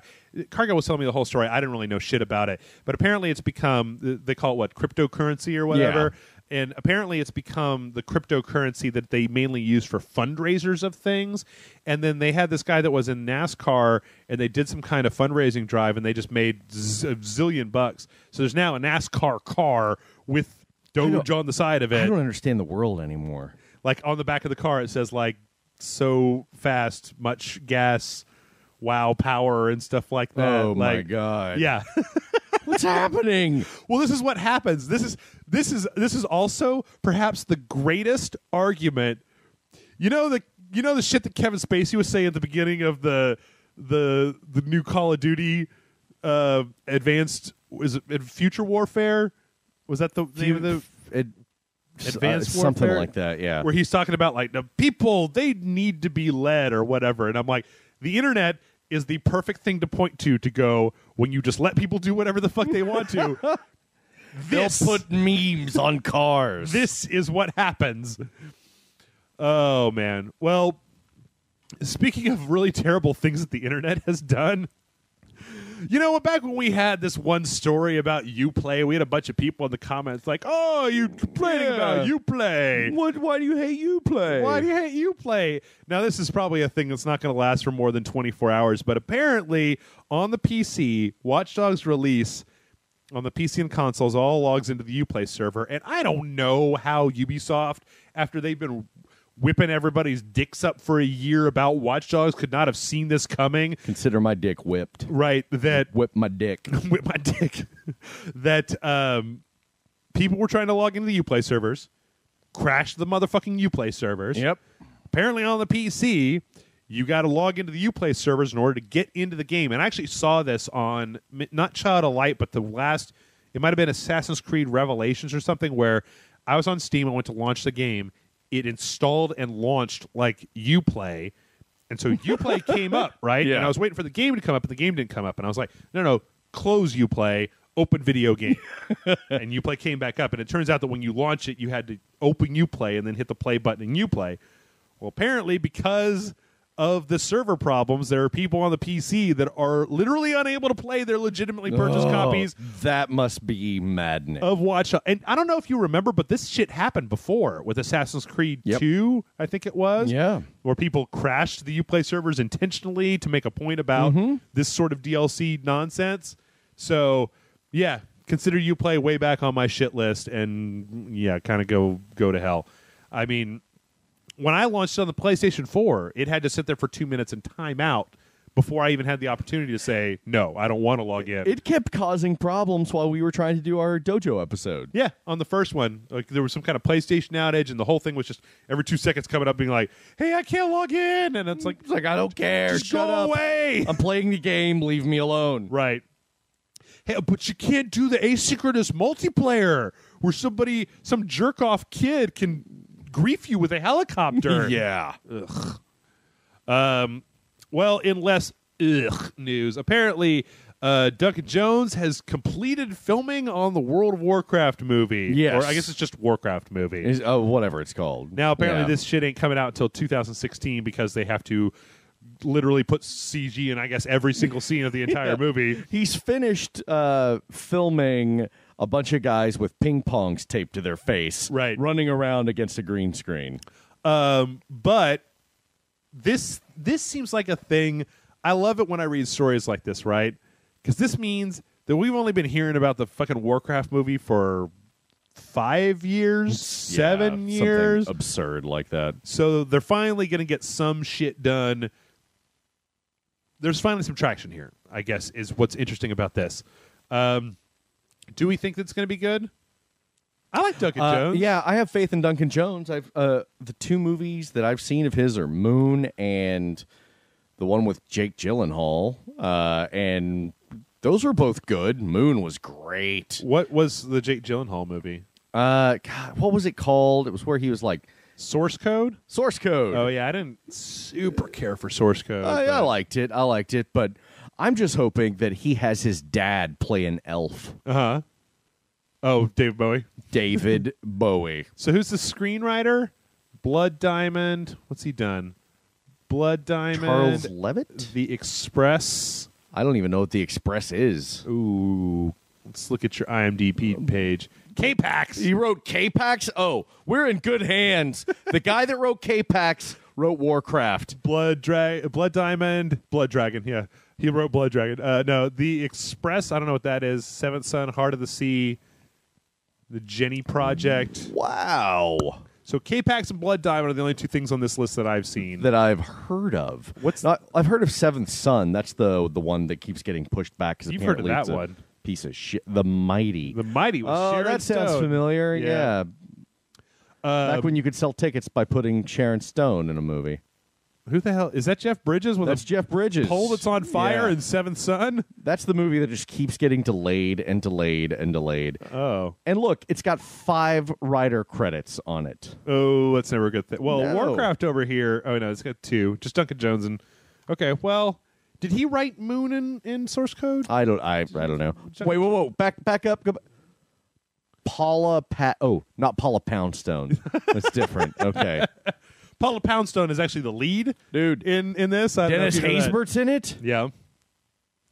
Cargill was telling me the whole story. I didn't really know shit about it. But apparently it's become, they call it what, cryptocurrency or whatever. Yeah. And apparently it's become the cryptocurrency that they mainly use for fundraisers of things. And then they had this guy that was in NASCAR, and they did some kind of fundraising drive, and they just made a zillion bucks. So there's now a NASCAR car with Doge on the side of it. I don't understand the world anymore. Like on the back of the car, it says like so fast, much gas, wow, power, and stuff like that. Oh like, my god! Yeah, what's happening? Well, this is what happens. This is also perhaps the greatest argument. You know the shit that Kevin Spacey was saying at the beginning of the new Call of Duty Advanced, is it Future Warfare? Was that the name of the Advanced Warfare? Something like that, yeah. Where he's talking about like the people, they need to be led or whatever. And I'm like, the internet is the perfect thing to point to go, when you just let people do whatever the fuck they want to. They'll put memes on cars. This is what happens. Oh, man. Well, speaking of really terrible things that the internet has done, you know, back when we had this one story about Uplay, we had a bunch of people in the comments like, "Oh, you complaining about Uplay? Why do you hate Uplay? Why do you hate Uplay?" Now, this is probably a thing that's not going to last for more than 24 hours, but apparently on the PC, Watch Dogs release on the PC and consoles all logs into the Uplay server, and I don't know how Ubisoft, after they've been whipping everybody's dicks up for a year about Watch Dogs, could not have seen this coming. Consider my dick whipped. Right. That whip my dick. Whip my dick. That people were trying to log into the Uplay servers, crashed the motherfucking Uplay servers. Yep. Apparently on the PC, you got to log into the Uplay servers in order to get into the game. And I actually saw this on, not Child of Light, but the last, it might have been Assassin's Creed Revelations or something, where I was on Steam, I went to launch the game, it installed and launched like Uplay, and so Uplay came up, right? Yeah. And I was waiting for the game to come up, but the game didn't come up, and I was like, no, close Uplay, open video game. And Uplay came back up, and it turns out that when you launch it, you had to open Uplay and then hit the play button in Uplay. Well, apparently because of the server problems, there are people on the PC that are literally unable to play their legitimately purchased copies. That must be maddening. Of Watch Dogs. And I don't know if you remember, but this shit happened before with Assassin's Creed 2, I think it was. Yeah. Where people crashed the Uplay servers intentionally to make a point about this sort of DLC nonsense. So, yeah, consider Uplay way back on my shit list and, yeah, kind of go to hell. I mean, when I launched on the PlayStation 4, it had to sit there for 2 minutes and time out before I even had the opportunity to say, no, I don't want to log in. It kept causing problems while we were trying to do our Dojo episode. Yeah, on the first one, like there was some kind of PlayStation outage, and the whole thing was just every 2 seconds coming up being like, hey, I can't log in. And it's like, I don't care. Just Shut go up. away. I'm playing the game. Leave me alone. Right. Hey, but you can't do the asynchronous multiplayer where some jerk-off kid can grief you with a helicopter. Yeah. Well, in less news, apparently Duncan Jones has completed filming on the World of Warcraft movie. Yes. Or I guess it's just Warcraft movie. Whatever it's called. Now, apparently this shit ain't coming out until 2016 because they have to literally put CG in, I guess, every single scene of the entire movie. He's finished filming a bunch of guys with ping pongs taped to their face, Right. running around against a green screen. But this seems like a thing. I love it when I read stories like this, right? Because this means that we've only been hearing about the fucking Warcraft movie for 5 years, 7 years. Something absurd like that. So they're finally going to get some shit done. There's finally some traction here, I guess, is what's interesting about this. Do we think that's going to be good? I like Duncan Jones. Yeah, I have faith in Duncan Jones. The 2 movies that I've seen of his are Moon and the one with Jake Gyllenhaal, and those were both good. Moon was great. What was the Jake Gyllenhaal movie? God, what was it called? It was where he was like Source Code? Source Code. Oh, yeah, I didn't super care for Source Code. I liked it, but I'm just hoping that he has his dad play an elf. Uh-huh. Oh, David Bowie. David Bowie. So who's the screenwriter? Blood Diamond. What's he done? Blood Diamond. Charles Levitt? The Express. I don't even know what The Express is. Ooh. Let's look at your IMDb page. K-Pax. He wrote K-Pax? Oh, we're in good hands. The guy that wrote K-Pax wrote Warcraft. Blood Diamond. Blood Dragon, yeah. He wrote Blood Dragon. No, The Express, I don't know what that is. Seventh Son, Heart of the Sea, The Jenny Project. Wow. So K-Pax and Blood Diamond are the only 2 things on this list that I've seen. That I've heard of. I've heard of Seventh Son. That's the one that keeps getting pushed back. Cause You've heard of that it's a one. Piece of shit. The Mighty. The Mighty was Sharon that sounds Stone. familiar. Yeah. Back when you could sell tickets by putting Sharon Stone in a movie. Who the hell? Is that Jeff Bridges with That's a Jeff Bridges. pole that's on fire Yeah. in Seventh Son? That's the movie that just keeps getting delayed and delayed and delayed. Oh. And look, it's got 5 writer credits on it. Oh, that's never a good thing. Well, No. Warcraft over here. Oh, no, it's got 2. Just Duncan Jones. And okay, well, did he write Moon in Source Code? I don't know. Wait, whoa. Back up. Go back. Not Paula Poundstone. That's different. Okay. Paula Poundstone is actually the lead Dude. in this. I don't know if Dennis you know that. Haysbert's in it? Yeah.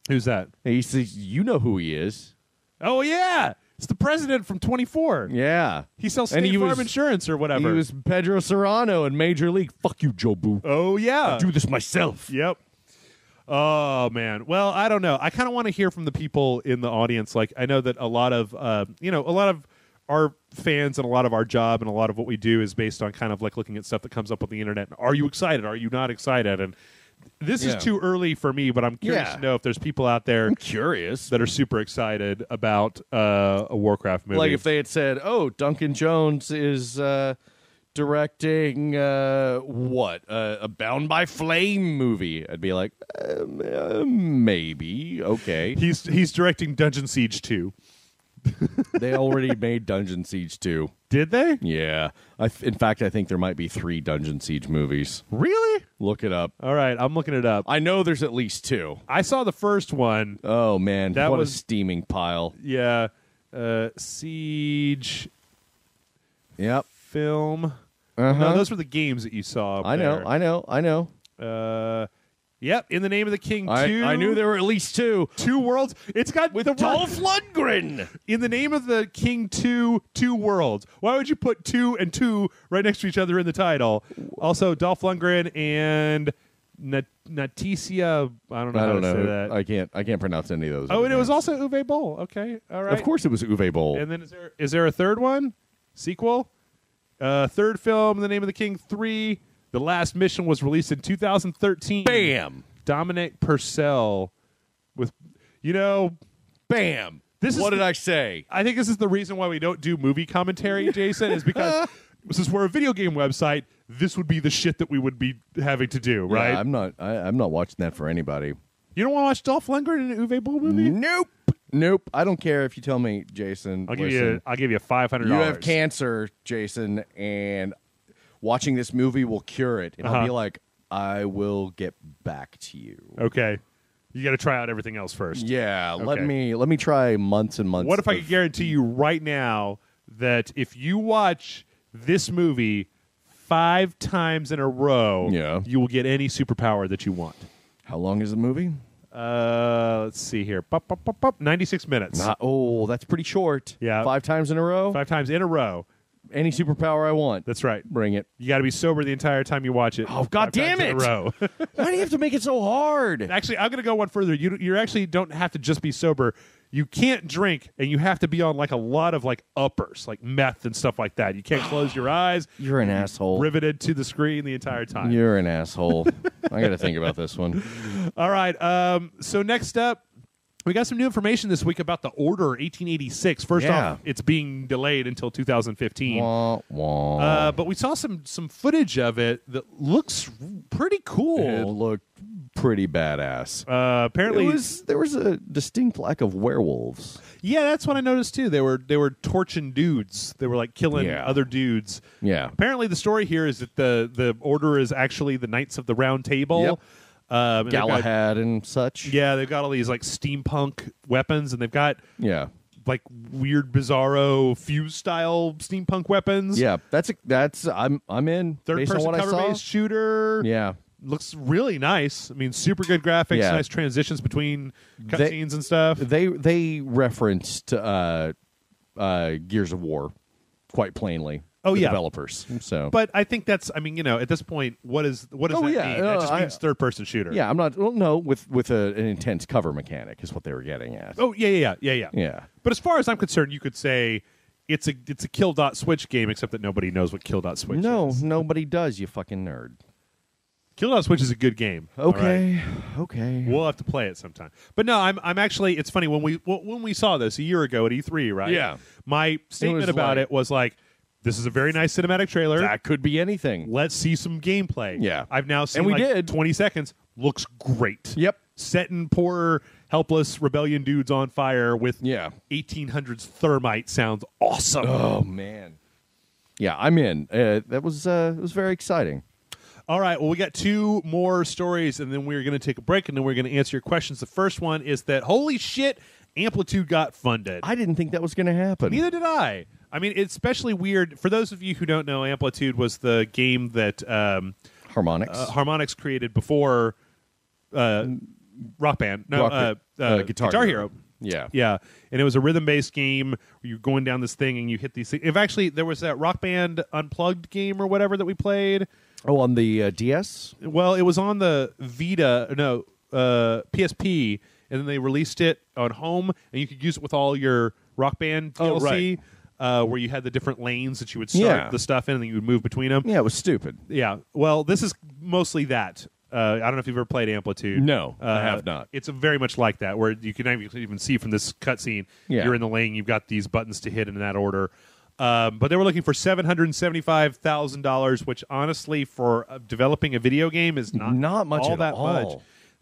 Who's that? He says, you know who he is. Oh, yeah. It's the president from 24. Yeah. He sells And State he Farm was- insurance or whatever. He was Pedro Serrano in Major League. Fuck you, Joe Boo. Oh, yeah. Do this myself. Yep. Oh, man. Well, I don't know. I kind of want to hear from the people in the audience. Like, I know that a lot of our fans and a lot of our job and a lot of what we do is based on kind of like looking at stuff that comes up on the internet. Are you excited? Are you not excited? And this is too early for me, but I'm curious to know if there's people out there I'm curious. that are super excited about a Warcraft movie. Like if they had said, "Oh, Duncan Jones is directing a Bound by Flame movie," I'd be like, maybe, okay. he's directing Dungeon Siege 2. They already made Dungeon Siege 2. Did they? Yeah. In fact, I think there might be 3 Dungeon Siege movies. Really? Look it up. All right, I'm looking it up. I know there's at least 2. I saw the first one. Oh, man. That what was- a steaming pile. Yeah. Siege Yep. film. Uh-huh. No, those were the games that you saw up I know, there. I know. Yep, In the Name of the King 2. I knew there were at least two. 2 worlds. It's got With the Dolph Lundgren. In the Name of the King 2, 2 worlds. Why would you put 2 and 2 right next to each other in the title? Also, Dolph Lundgren and Naticia. I don't know how to say that. I can't pronounce any of those. Oh, and it was names. also Uwe Boll. Okay, all right. Of course, it was Uwe Boll. And then is there a third one? Sequel? Third film, In the Name of the King 3. The Last Mission was released in 2013. Bam. Dominic Purcell with, Bam. What did I say? I think this is the reason why we don't do movie commentary, Jason, is because since we're a video game website, this would be the shit that we would be having to do, right? Yeah, I'm not watching that for anybody. You don't want to watch Dolph Lundgren in an Uwe Boll movie? Nope. I don't care if you tell me, Jason. I'll give you $500. You have cancer, Jason, and watching this movie will cure it. And I'll be like, I will get back to you. Okay. You got to try out everything else first. Yeah, Okay. let me try months and months. What if I could guarantee you right now that if you watch this movie 5 times in a row, you will get any superpower that you want? How long is the movie? Let's see here. 96 minutes. That's pretty short. Yeah. 5 times in a row? 5 times in a row. Any superpower I want. That's right. Bring it. You got to be sober the entire time you watch it. Oh, God damn it. In a row. Why do you have to make it so hard? Actually, I'm going to go one further. You actually don't have to just be sober. You can't drink, and you have to be on like a lot of like uppers, like meth and stuff like that. You can't close your eyes. You're an asshole. Riveted to the screen the entire time. You're an asshole. I got to think about this one. All right. So next up, we got some new information this week about the Order 1886. First off, it's being delayed until 2015. Wah, wah. But we saw some footage of it that looks pretty cool. It looked pretty badass. Apparently, there was a distinct lack of werewolves. Yeah, that's what I noticed too. They were torching dudes. They were like killing other dudes. Yeah. Apparently, the story here is that the Order is actually the Knights of the Round Table. Yep. Galahad and such. Yeah, they've got all these like steampunk weapons, and they've got like weird, bizarro fuse style steampunk weapons. Yeah, I'm in. Third person cover based shooter. Yeah. Looks really nice. I mean, super good graphics, nice transitions between cutscenes and stuff. They referenced Gears of War quite plainly. Oh, the yeah. developers. So, but I think that's. I mean, at this point, what does that mean? That just means third person shooter. Yeah, I'm not. Well, no, with an intense cover mechanic is what they were getting at. Oh yeah. But as far as I'm concerned, you could say it's a kill dot switch game, except that nobody knows what kill dot switch is. No, nobody does. You fucking nerd. Kill dot switch is a good game. Okay, right? Okay. We'll have to play it sometime. But no, I'm actually. It's funny when we saw this a year ago at E3, right? Yeah. My statement about it was like, this is a very nice cinematic trailer. That could be anything. Let's see some gameplay. Yeah. I've now seen and we did. 20 seconds. Looks great. Yep. Setting poor, helpless rebellion dudes on fire with 1800s thermite sounds awesome. Oh, man. Yeah, I'm in. That was it was very exciting. All right, well, we got 2 more stories, and then we're going to take a break, and then we're going to answer your questions. The first one is that, holy shit, Amplitude got funded. I didn't think that was going to happen. Neither did I. I mean, it's especially weird. For those of you who don't know, Amplitude was the game that Harmonix created before Rock Band. No, Guitar Hero. Yeah. And it was a rhythm-based game where you're going down this thing and you hit these things. If actually, there was that Rock Band Unplugged game or whatever that we played. Oh, on the DS? Well, it was on the Vita, PSP, and then they released it on home, and you could use it with all your Rock Band DLC. Where you had the different lanes that you would start the stuff in, and then you would move between them. Yeah, it was stupid. Yeah. Well, this is mostly that. I don't know if you've ever played Amplitude. No, I have not. It's very much like that, where you can even see from this cutscene, you're in the lane, you've got these buttons to hit in that order. But they were looking for $775,000, which honestly, for developing a video game, is not much all at that all. much.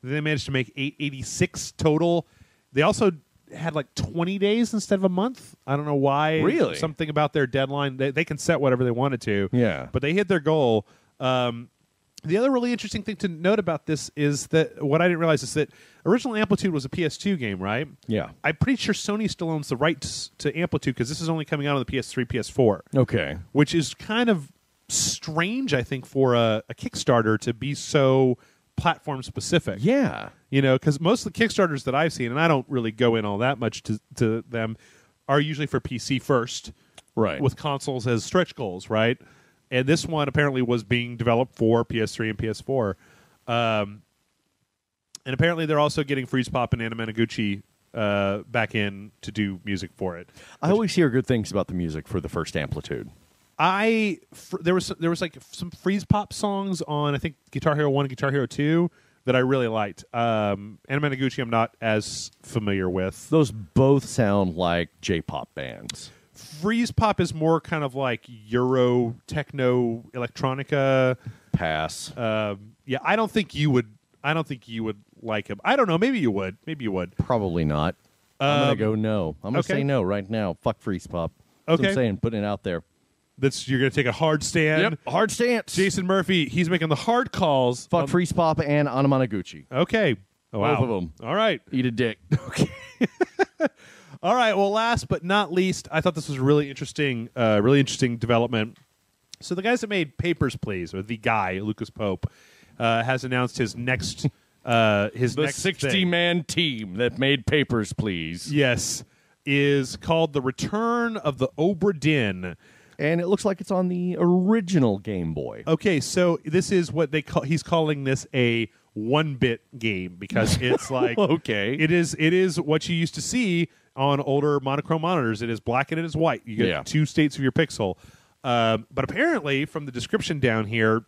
They managed to make $886 total. They also had like 20 days instead of a month. I don't know why. Really? Something about their deadline. They can set whatever they wanted to. Yeah. But they hit their goal. The other really interesting thing to note about this is that what I didn't realize is that original Amplitude was a PS2 game, right? Yeah. I'm pretty sure Sony still owns the rights to Amplitude because this is only coming out on the PS3, PS4. Okay. Which is kind of strange, I think, for a Kickstarter to be so platform specific. Yeah. Because most of the Kickstarters that I've seen, and I don't really go in all that much to them, are usually for PC first, Right. with consoles as stretch goals, right? And this one apparently was being developed for PS3 and PS4. And apparently they're also getting Freeze Pop and Anna Managuchi back in to do music for it. I always hear good things about the music for the first Amplitude. There was like some Freeze Pop songs on, I think, Guitar Hero 1 and Guitar Hero 2 that I really liked. Anna Managuchi I'm not as familiar with. Those both sound like J-pop bands. Freeze Pop is more kind of like Euro, techno, electronica. Pass. Yeah, I don't think you would like him. I don't know. Maybe you would. Probably not. I'm going to go no. I'm going to say no right now. Fuck Freeze Pop. That's what I'm saying, putting it out there. You're going to take a hard stand. Yep, hard stance. Jason Murphy, he's making the hard calls. Fuck Freeze Pop and Anna Managuchi. Okay. Oh, wow. Both of them. All right. Eat a dick. Okay. All right. Well, last but not least, I thought this was really interesting development. So the guys that made Papers, Please, or the guy, Lucas Pope, has announced his next The next 60-man team that made Papers, Please. Yes, is called The Return of the Obra Dinn. And it looks like it's on the original Game Boy. Okay, so this is what he's calling this a 1-bit game because it's like Okay. It is what you used to see on older monochrome monitors. It is black and it is white. You get 2 states of your pixel. But apparently, from the description down here,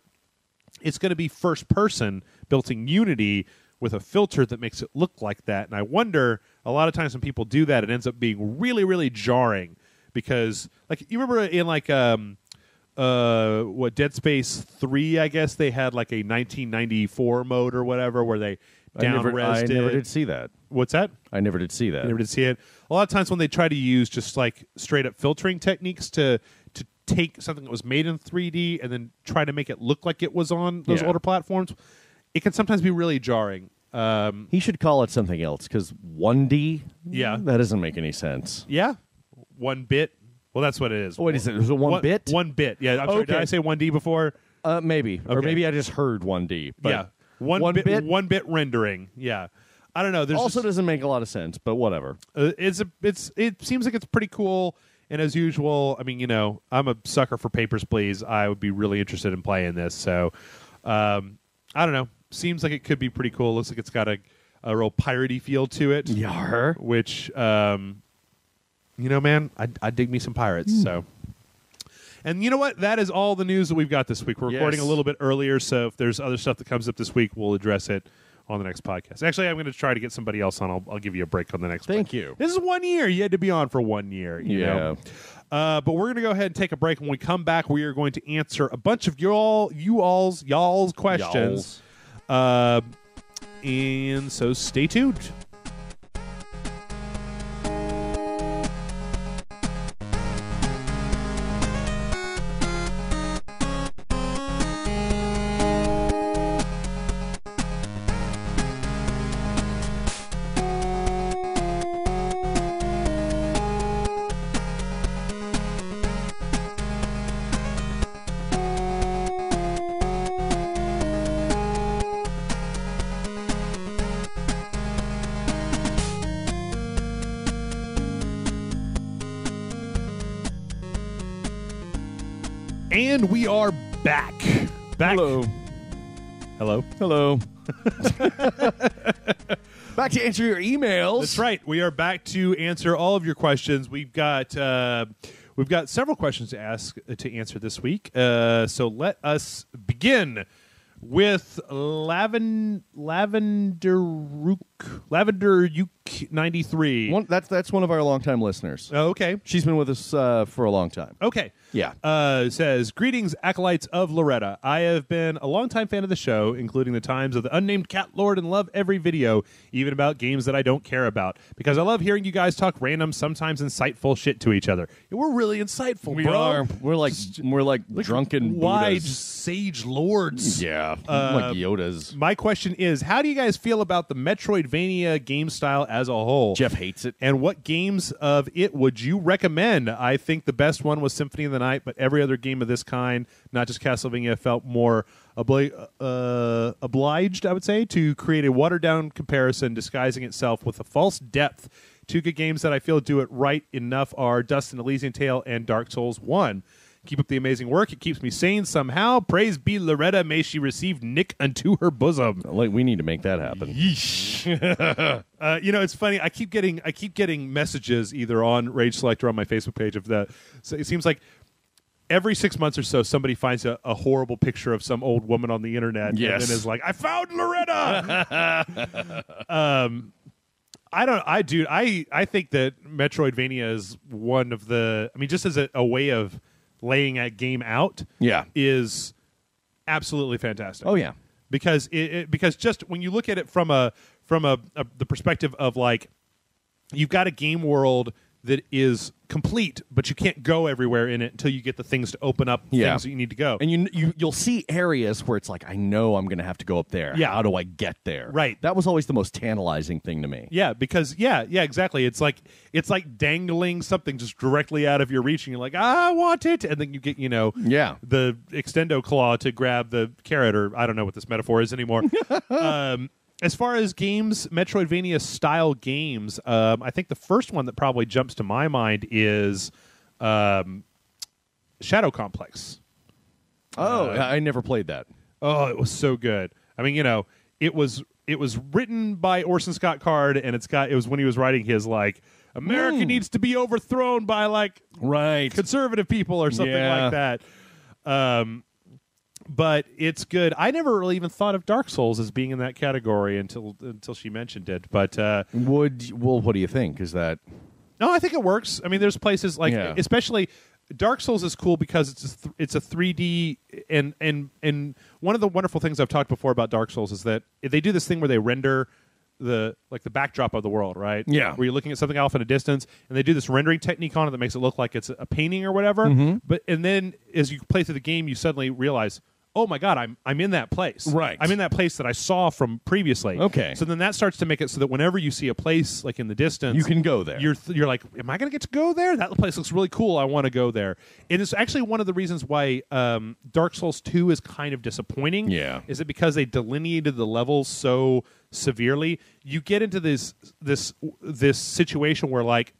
it's going to be first person, built in Unity with a filter that makes it look like that. And I wonder, a lot of times when people do that, it ends up being really, really jarring because, like, you remember in like Dead Space 3, I guess they had like a 1994 mode or whatever where they down-resed I never did see that. What's that? I never did see that. I never did see it. A lot of times when they try to use just like straight up filtering techniques to take something that was made in 3D and then try to make it look like it was on those older platforms, it can sometimes be really jarring. He should call it something else because 1D, Yeah. that doesn't make any sense. Yeah, 1-bit. Well, that's what it is. What is it? Is it 1 bit? 1 bit. Yeah, I'm sorry. Did I say 1D before? Maybe. Or Okay. maybe I just heard 1D. But Yeah, 1 bit rendering. Yeah, I don't know. There's also just, doesn't make a lot of sense, but whatever. it seems like it's pretty cool. And as usual, I mean, I'm a sucker for Papers, Please. I would be really interested in playing this. So, I don't know. Seems like it could be pretty cool. Looks like it's got a real piratey feel to it. Yar. Which, man, I dig me some pirates. So, and you know what? That is all the news that we've got this week. We're recording a little bit earlier, so if there's other stuff that comes up this week, we'll address it on the next podcast. Actually, I'm going to try to get somebody else on. I'll give you a break on the next. Thank break. you. This is 1 year. You had to be on for 1 year. You know? But we're going to go ahead and take a break. When we come back, we are going to answer a bunch of y'all's questions. And so stay tuned. And we are back. Hello. Hello. Hello. Back to answer your emails. That's right. We are back to answer all of your questions. We've got several questions to answer this week. So let us begin with Lavender Uke 93. That's one of our longtime listeners. Oh, okay. She's been with us for a long time. Okay. Yeah. Says, greetings, acolytes of Loretta. I have been a longtime fan of the show, including the times of the Unnamed Cat Lord, and love every video, even about games that I don't care about, because I love hearing you guys talk random, sometimes insightful shit to each other. We're really insightful, We bro. are. We're like drunken wide Buddhas. sage lords. Yeah. Like Yodas. My question is, how do you guys feel about the Metroidvania game style as a whole. Jeff hates it. And what games of it would you recommend? I think the best one was Symphony of the Night, but every other game of this kind, not just Castlevania, felt more obliged, I would say, to create a watered-down comparison disguising itself with a false depth. Two good games that I feel do it right enough are Dust and Elysian Tale and Dark Souls 1. Keep up the amazing work. It keeps me sane somehow. Praise be Loretta. May she receive Nick unto her bosom. We need to make that happen. Yeesh. It's funny. I keep getting messages either on Rage Select or on my Facebook page of that. So it seems like every 6 months or so, somebody finds a horrible picture of some old woman on the internet and then is like, I found Loretta. I think that Metroidvania is one of the, just as a way of laying a game out, is absolutely fantastic. Oh yeah, because because just when you look at it from the perspective of like, you've got a game world that is complete, but you can't go everywhere in it until you get the things to open up things that you need to go. And you'll see areas where it's like, I know I'm going to have to go up there. Yeah. How do I get there? Right. That was always the most tantalizing thing to me. Yeah, because exactly. It's like dangling something just directly out of your reach, and you're like, I want it, and then you get the extendo claw to grab the carrot, or I don't know what this metaphor is anymore. As far as games, Metroidvania style games, I think the first one that probably jumps to my mind is Shadow Complex. Oh, I never played that. Oh, it was so good. It was written by Orson Scott Card, and it was when he was writing his like America needs to be overthrown by like conservative people or something like that. But it's good. I never really even thought of Dark Souls as being in that category until she mentioned it. But what do you think? Is that? No, I think it works. There's places like, especially Dark Souls is cool because it's a 3D, and one of the wonderful things I've talked before about Dark Souls is that they do this thing where they render the backdrop of the world, right? Yeah. Where you're looking at something off in a distance, and they do this rendering technique on it that makes it look like it's a painting or whatever. Mm-hmm. And then as you play through the game, you suddenly realize, oh my God, I'm in that place. Right. I'm in that place that I saw from previously. Okay. So then that starts to make it so that whenever you see a place like in the distance, you can go there. You're like, am I going to get to go there? That place looks really cool. I want to go there. It is actually one of the reasons why Dark Souls 2 is kind of disappointing. Yeah. Is it because they delineated the levels so severely? You get into this situation where like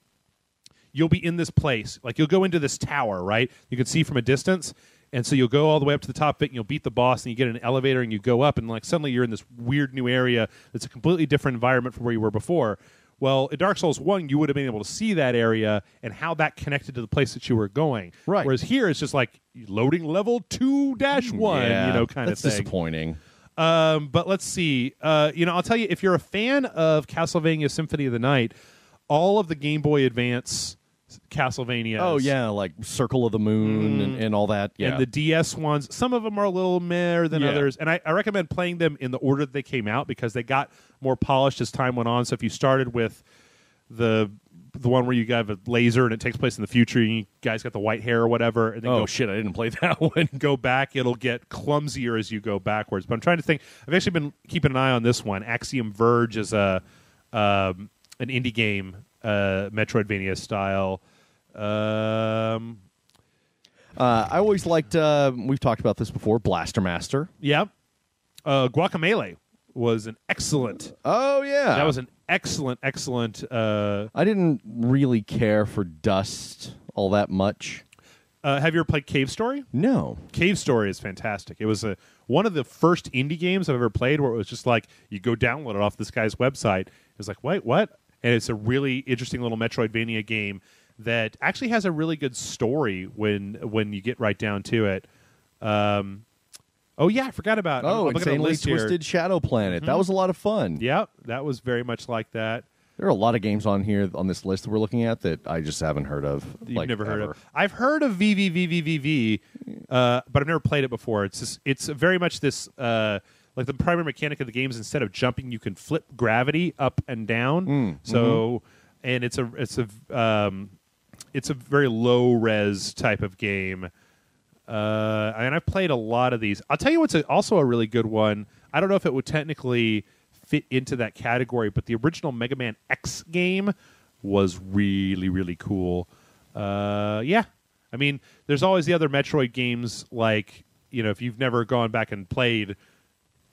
you'll be in this place, like you'll go into this tower, right? You can see from a distance. And so you'll go all the way up to the top of it, and you'll beat the boss, and you get an elevator, and you go up, and like suddenly you're in this weird new area that's a completely different environment from where you were before. Well, in Dark Souls 1, you would have been able to see that area and how that connected to the place that you were going. Right. Whereas here, it's just like loading level 2-1, kind of thing. That's disappointing. But let's see. I'll tell you, if you're a fan of Castlevania Symphony of the Night, all of the Game Boy Advance Castlevania. Oh yeah, like Circle of the Moon and all that. Yeah, and the DS ones. Some of them are a little meh than others, and I recommend playing them in the order that they came out because they got more polished as time went on. So if you started with the one where you have a laser and it takes place in the future, and you guys got the white hair or whatever, and then I didn't play that one. Go back, it'll get clumsier as you go backwards. But I'm trying to think. I've actually been keeping an eye on this one. Axiom Verge is an indie game. Metroidvania style. I always liked. We've talked about this before. Blaster Master. Yeah. Guacamelee was an excellent. Oh yeah, that was an excellent. I didn't really care for Dust all that much. Have you ever played Cave Story? No. Cave Story is fantastic. It was one of the first indie games I've ever played where it was just like you go download it off this guy's website. It was like, wait, what? And it's a really interesting little Metroidvania game that actually has a really good story when you get right down to it. I forgot about Insanely Twisted Shadow Planet. That was a lot of fun. Yeah, that was very much like that. There are a lot of games on this list that we're looking at that I just haven't heard of. You've never heard of? I've heard of VVVVVV, but I've never played it before. It's very much this. Like the primary mechanic of the game is instead of jumping, you can flip gravity up and down. And it's a very low res type of game. And I've played a lot of these. I'll tell you what's also a really good one. I don't know if it would technically fit into that category. But the original Mega Man X game was really, really cool. Yeah. I mean, there's always the other Metroid games, like, if you've never gone back and played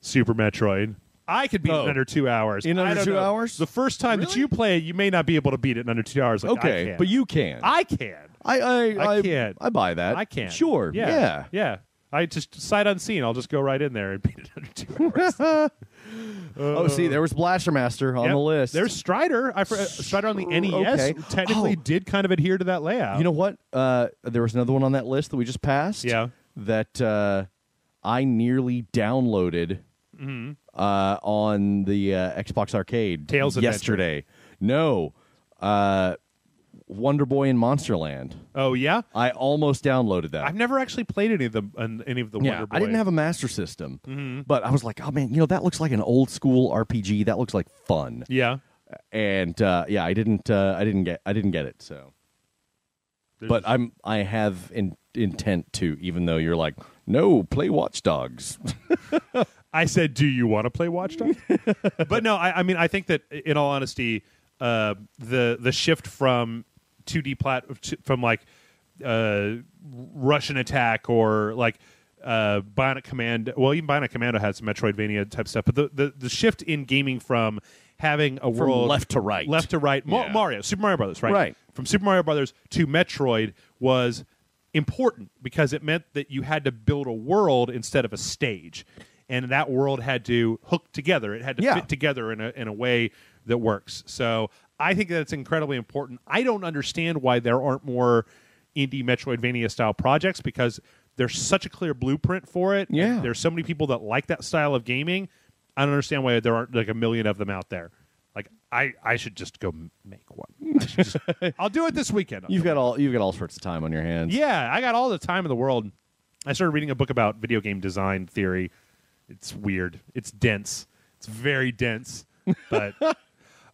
Super Metroid, I could beat it in under 2 hours. In under 2 hours? The first time that you play it, you may not be able to beat it in under 2 hours. Like okay, I can. but you can. I can. I can. I buy that. I can. Sure. Yeah. I just sight unseen. I'll just go right in there and beat it under 2 hours. Oh, see, there was Blaster Master on the list. There's Strider. Strider on the NES Okay. technically did kind of adhere to that layout. You know what? There was another one on that list that we just passed. Yeah. That I nearly downloaded on the Xbox Arcade Tales of yesterday. No. Wonder Boy in Monsterland. Oh yeah, I almost downloaded that. I've never actually played any of the Wonder Boy. I didn't have a Master System, but I was like, oh man, that looks like an old school RPG. That looks like fun. Yeah, and I didn't get it. So, but I have intent to, even though you're like, no, play Watch Dogs. I said, do you want to play Watch Dogs? But no, I mean, I think that in all honesty, the shift from 2D from like Russian Attack or like Bionic Commando. Well, even Bionic Commando had some Metroidvania type stuff, but the shift in gaming from having a world left to right, Mario, Super Mario Brothers, right, from Super Mario Brothers to Metroid was important because it meant that you had to build a world instead of a stage, and that world had to hook together. It had to fit together in a way that works. So I think that's incredibly important. I don't understand why there aren't more indie Metroidvania style projects, because there's such a clear blueprint for it. Yeah, there's so many people that like that style of gaming. I don't understand why there aren't like a million of them out there. Like I should just go make one. I'll do it this weekend. You've got all sorts of time on your hands. Yeah, I got all the time in the world. I started reading a book about video game design theory. It's weird. It's dense. It's very dense. But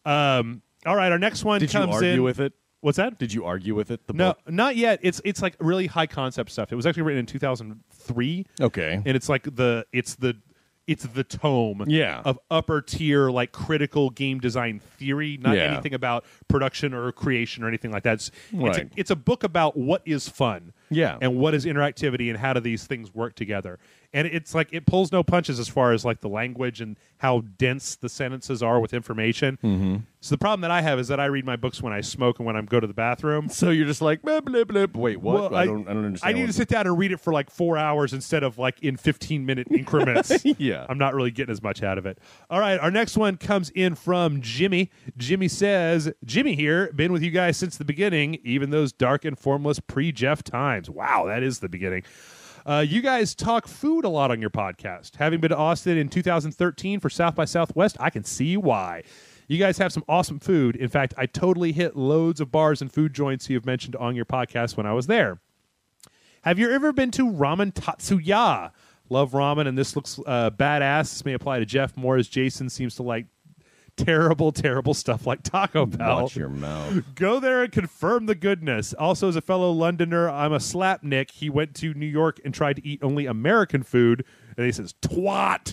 all right, our next one Did comes in. Did you argue with it? What's that? Did you argue with it? No, book? not yet. It's like really high concept stuff. It was actually written in 2003. Okay, and it's like it's the tome of upper tier, like critical game design theory, not anything about production or creation or anything like that. It's a book about what is fun and what is interactivity and how do these things work together. And it's like it pulls no punches as far as like the language and how dense the sentences are with information. Mm-hmm. So the problem that I have is that I read my books when I smoke and when I go to the bathroom. So you're just like, blip, blip, blip. Wait, what? Well, I don't understand. I need to sit down and read it for like 4 hours instead of like in 15-minute increments. Yeah. I'm not really getting as much out of it. All right, our next one comes in from Jimmy. Jimmy says, Jimmy here, been with you guys since the beginning, even those dark and formless pre-Jeff times. Wow, that is the beginning. You guys talk food a lot on your podcast. Having been to Austin in 2013 for South by Southwest, I can see why. You guys have some awesome food. In fact, I totally hit loads of bars and food joints you have mentioned on your podcast when I was there. Have you ever been to Ramen Tatsuya? Love ramen, and this looks badass. This may apply to Jeff more, as Jason seems to like terrible, terrible stuff like Taco Bell. Watch your mouth. Go there and confirm the goodness. Also, as a fellow Londoner, I'm a slapnick. He went to New York and tried to eat only American food, and he says, twat.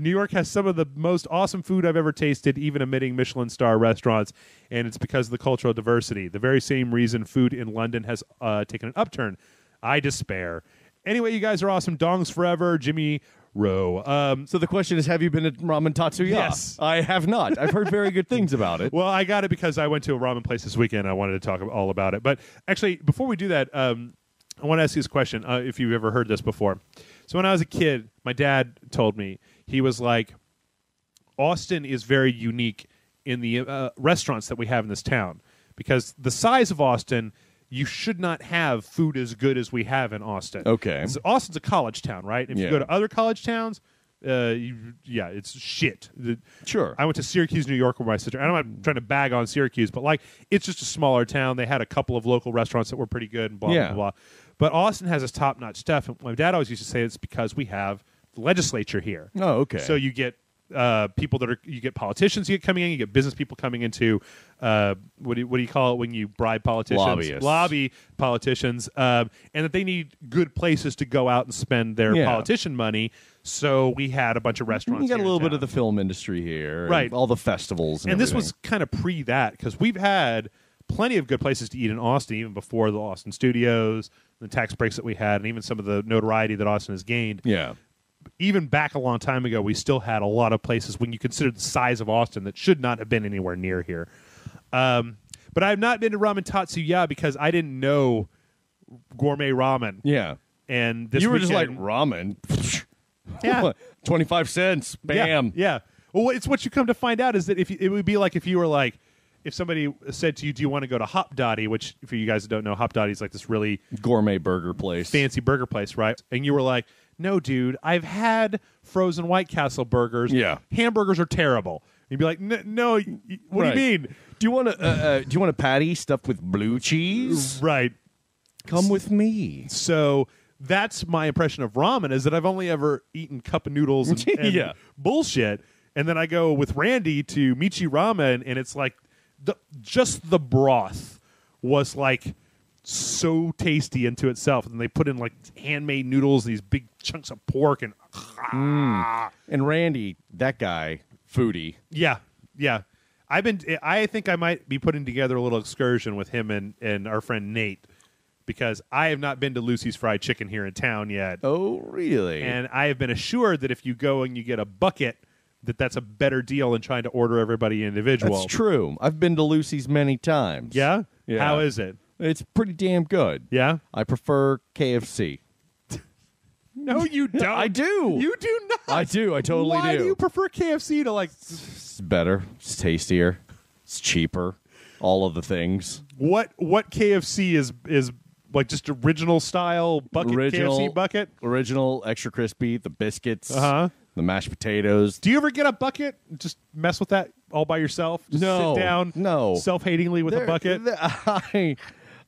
New York has some of the most awesome food I've ever tasted, even omitting Michelin star restaurants, and it's because of the cultural diversity. The very same reason food in London has taken an upturn. I despair. Anyway, you guys are awesome. Dongs forever. Jimmy Rowe. So the question is, have you been at Ramen Tatsuya? Yes. I have not. I've heard very good things about it. Well, I got it because I went to a ramen place this weekend. I wanted to talk all about it. But actually, before we do that, I want to ask you this question, if you've ever heard this before. So when I was a kid, my dad told me, he was like, Austin is very unique in the restaurants that we have in this town. Because the size of Austin, you should not have food as good as we have in Austin. Okay. Austin's a college town, right? If you go to other college towns, it's shit. Sure. I went to Syracuse, New York with my sister. I'm not trying to bag on Syracuse, but like it's just a smaller town. They had a couple of local restaurants that were pretty good and blah, blah, blah. But Austin has this top-notch stuff. And my dad always used to say it's because we have the legislature here. Oh, okay. So you get people that you get politicians you get coming in, you get business people coming into what do you call it when you bribe politicians? Lobbyists. Lobby politicians, and that they need good places to go out and spend their politician money. So we had a bunch of restaurants. You got a little bit of of the film industry here, right? And all the festivals, and this everything. was kind of pre that because we've had plenty of good places to eat in Austin, even before the Austin studios, the tax breaks that we had, and even some of the notoriety that Austin has gained. Yeah. Even back a long time ago, we still had a lot of places when you consider the size of Austin that should not have been anywhere near here. But I have not been to Ramen Tatsuya because I didn't know gourmet ramen. Yeah. And this you were just like, weekend- ramen? Yeah. 25 cents. Bam. Yeah. Well, it's what you come to find out is that it would be like if you were like, if somebody said to you, do you want to go to Hop Dottie, which for you guys that don't know, Hop Dottie is like this really Gourmet burger place. fancy burger place, right? And you were like, no, dude, I've had frozen White Castle burgers. Yeah. Hamburgers are terrible. And you'd be like, no, what Right. do you mean? Do you want a patty stuffed with blue cheese? Right. Come with me. So that's my impression of ramen is that I've only ever eaten cup of noodles and Yeah. bullshit. And then I go with Randy to Michi Ramen, and it's like just the broth was like so tasty into itself. And they put in like handmade noodles, these big chunks of pork, and And Randy, that guy, foodie. yeah. I think I might be putting together a little excursion with him and our friend Nate because I have not been to Lucy's Fried Chicken here in town yet. Oh, really? And I have been assured that if you go and you get a bucket, that's a better deal than trying to order everybody individual. That's true. I've been to Lucy's many times. Yeah? Yeah. How is it? It's pretty damn good. Yeah? I prefer KFC. No, you don't. I do. You do not. I do. I totally Why do. do you prefer KFC to like It's better. It's tastier. It's cheaper. All of the things. what KFC is like just original style bucket KFC bucket? Original, extra crispy, the biscuits, Uh-huh. the mashed potatoes. Do you ever get a bucket and just mess with that all by yourself? Just No. sit down No. self-hatingly with a bucket?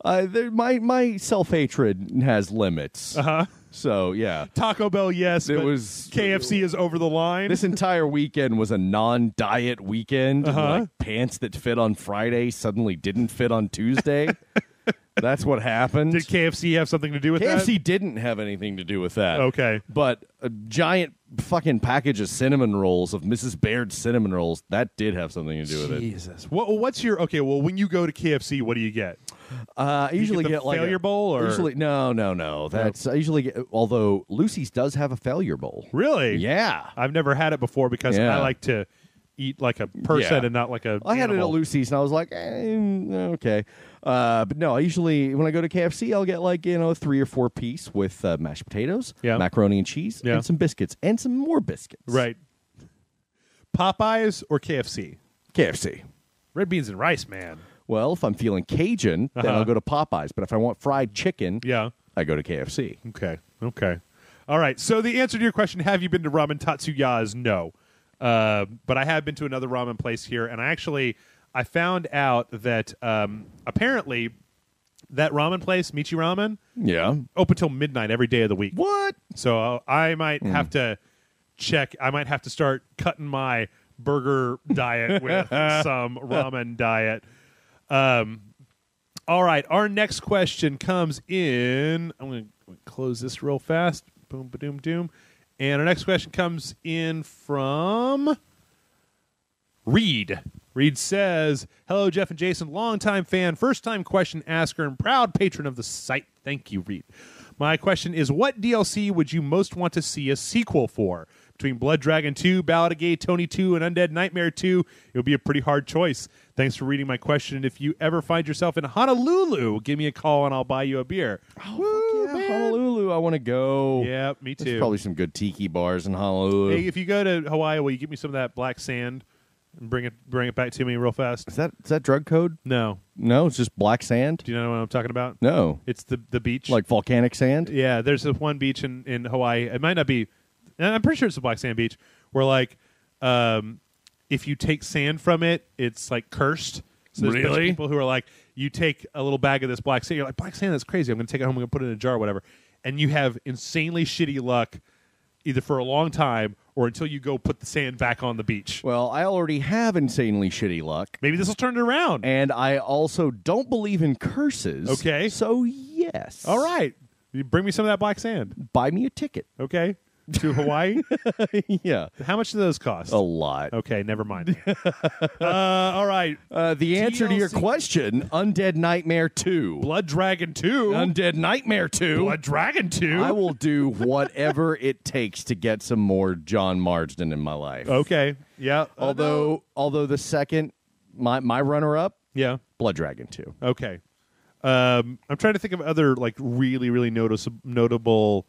My self-hatred has limits. Uh-huh. So, yeah. Taco Bell, yes. It but was- KFC is over the line. This entire weekend was a non-diet weekend. Uh-huh. Like pants that fit on Friday suddenly didn't fit on Tuesday. That's what happened. Did KFC have something to do with KFC didn't have anything to do with that. Okay. But a giant fucking package of cinnamon rolls, of Mrs. Baird's cinnamon rolls, that did have something to do with that? it. Jesus. What's your okay? Well, when you go to KFC, what do you get? I usually get the get like failure bowl, or usually no. That's I usually get. Although Lucy's does have a failure bowl. Really? Yeah. I've never had it before because Yeah. I like to eat like a person Yeah. and not like a. I had it at animal. Lucy's, and I was like, okay. But no, I usually, when I go to KFC, I'll get like, 3 or 4 piece with mashed potatoes, Yeah. macaroni and cheese, Yeah. and some biscuits, and some more biscuits. Right. Popeyes or KFC? KFC. Red beans and rice, man. Well, if I'm feeling Cajun, then Uh-huh. I'll go to Popeyes. But if I want fried chicken, Yeah. I go to KFC. Okay. All right. So the answer to your question, have you been to Ramen Tatsuya, is no. But I have been to another ramen place here, and I found out that apparently that ramen place, Michi Ramen, Yeah. open till midnight every day of the week. What? So I might have to check. I might have to start cutting my burger diet with some ramen diet. All right. Our next question comes in. I'm going to close this real fast. Boom, ba-doom, doom. And our next question comes in from Reed. Reed says, hello, Jeff and Jason, longtime fan, first-time question asker, and proud patron of the site. Thank you, Reed. My question is, what DLC would you most want to see a sequel for? Between Blood Dragon 2, Ballad of Gay Tony 2, and Undead Nightmare 2, it would be a pretty hard choice. Thanks for reading my question, and if you ever find yourself in Honolulu, give me a call and I'll buy you a beer. Oh, fuck yeah, Honolulu. I want to go. Yeah, me too. There's probably some good tiki bars in Honolulu. Hey, if you go to Hawaii, will you give me some of that black sand and bring it back to me real fast? Is that drug code? No. No, it's just black sand. Do you know what I'm talking about? No, It's the beach. like volcanic sand. Yeah, there's this one beach in Hawaii. It might not be. I'm pretty sure it's a black sand beach where like if you take sand from it, it's like cursed. So there's a bunch of Really? people who are like, you take a little bag of this black sand. You're like, black sand, that's crazy. I'm going to take it home. I'm going to put it in a jar or whatever. And you have insanely shitty luck either for a long time or until you go put the sand back on the beach. Well, I already have insanely shitty luck. Maybe this will turn it around. And I also don't believe in curses. Okay. So, yes. All right. You bring me some of that black sand. Buy me a ticket. Okay. To Hawaii? Yeah. How much do those cost? A lot. Okay, never mind. All right. The answer to your TLC. question, Undead Nightmare 2. Blood Dragon 2. Undead Nightmare 2. Blood Dragon 2. I will do whatever it takes to get some more John Marsden in my life. Okay. Yeah. Although the second, my runner-up, Yeah. Blood Dragon 2. Okay. I'm trying to think of other like really, really notable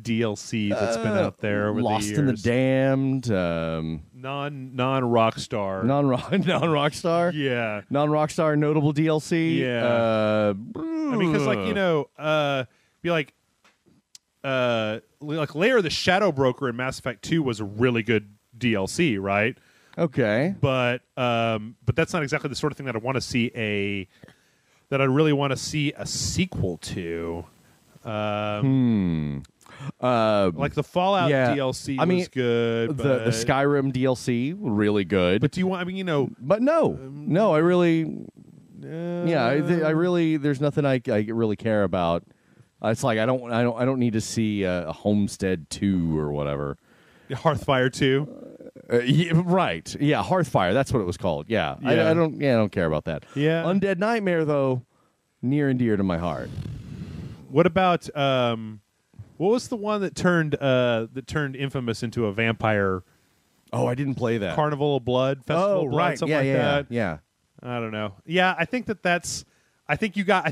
DLC that's been out there over Lost the years. in the Damned. Non-Rockstar. Non-Rockstar. Yeah. Non-Rockstar notable DLC. Yeah. I mean, because be like Lair of the Shadow Broker in Mass Effect 2 was a really good DLC, right? Okay. But that's not exactly the sort of thing that I want to see that I really want to see a sequel to. Like the Fallout DLC was good. The Skyrim DLC, really good. But do you want? I mean, But no, I really, I really. There's nothing I really care about. It's like I don't need to see a Homestead 2 or whatever. Hearthfire 2. Right. Yeah, Hearthfire. That's what it was called. Yeah. Yeah. I don't care about that. Yeah. Undead Nightmare though, near and dear to my heart. What about what was the one that turned Infamous into a vampire? Oh, I didn't play that. Carnival of Blood, Festival of Blood, right. something like that. Yeah. I don't know. Yeah, I think that's. I think you got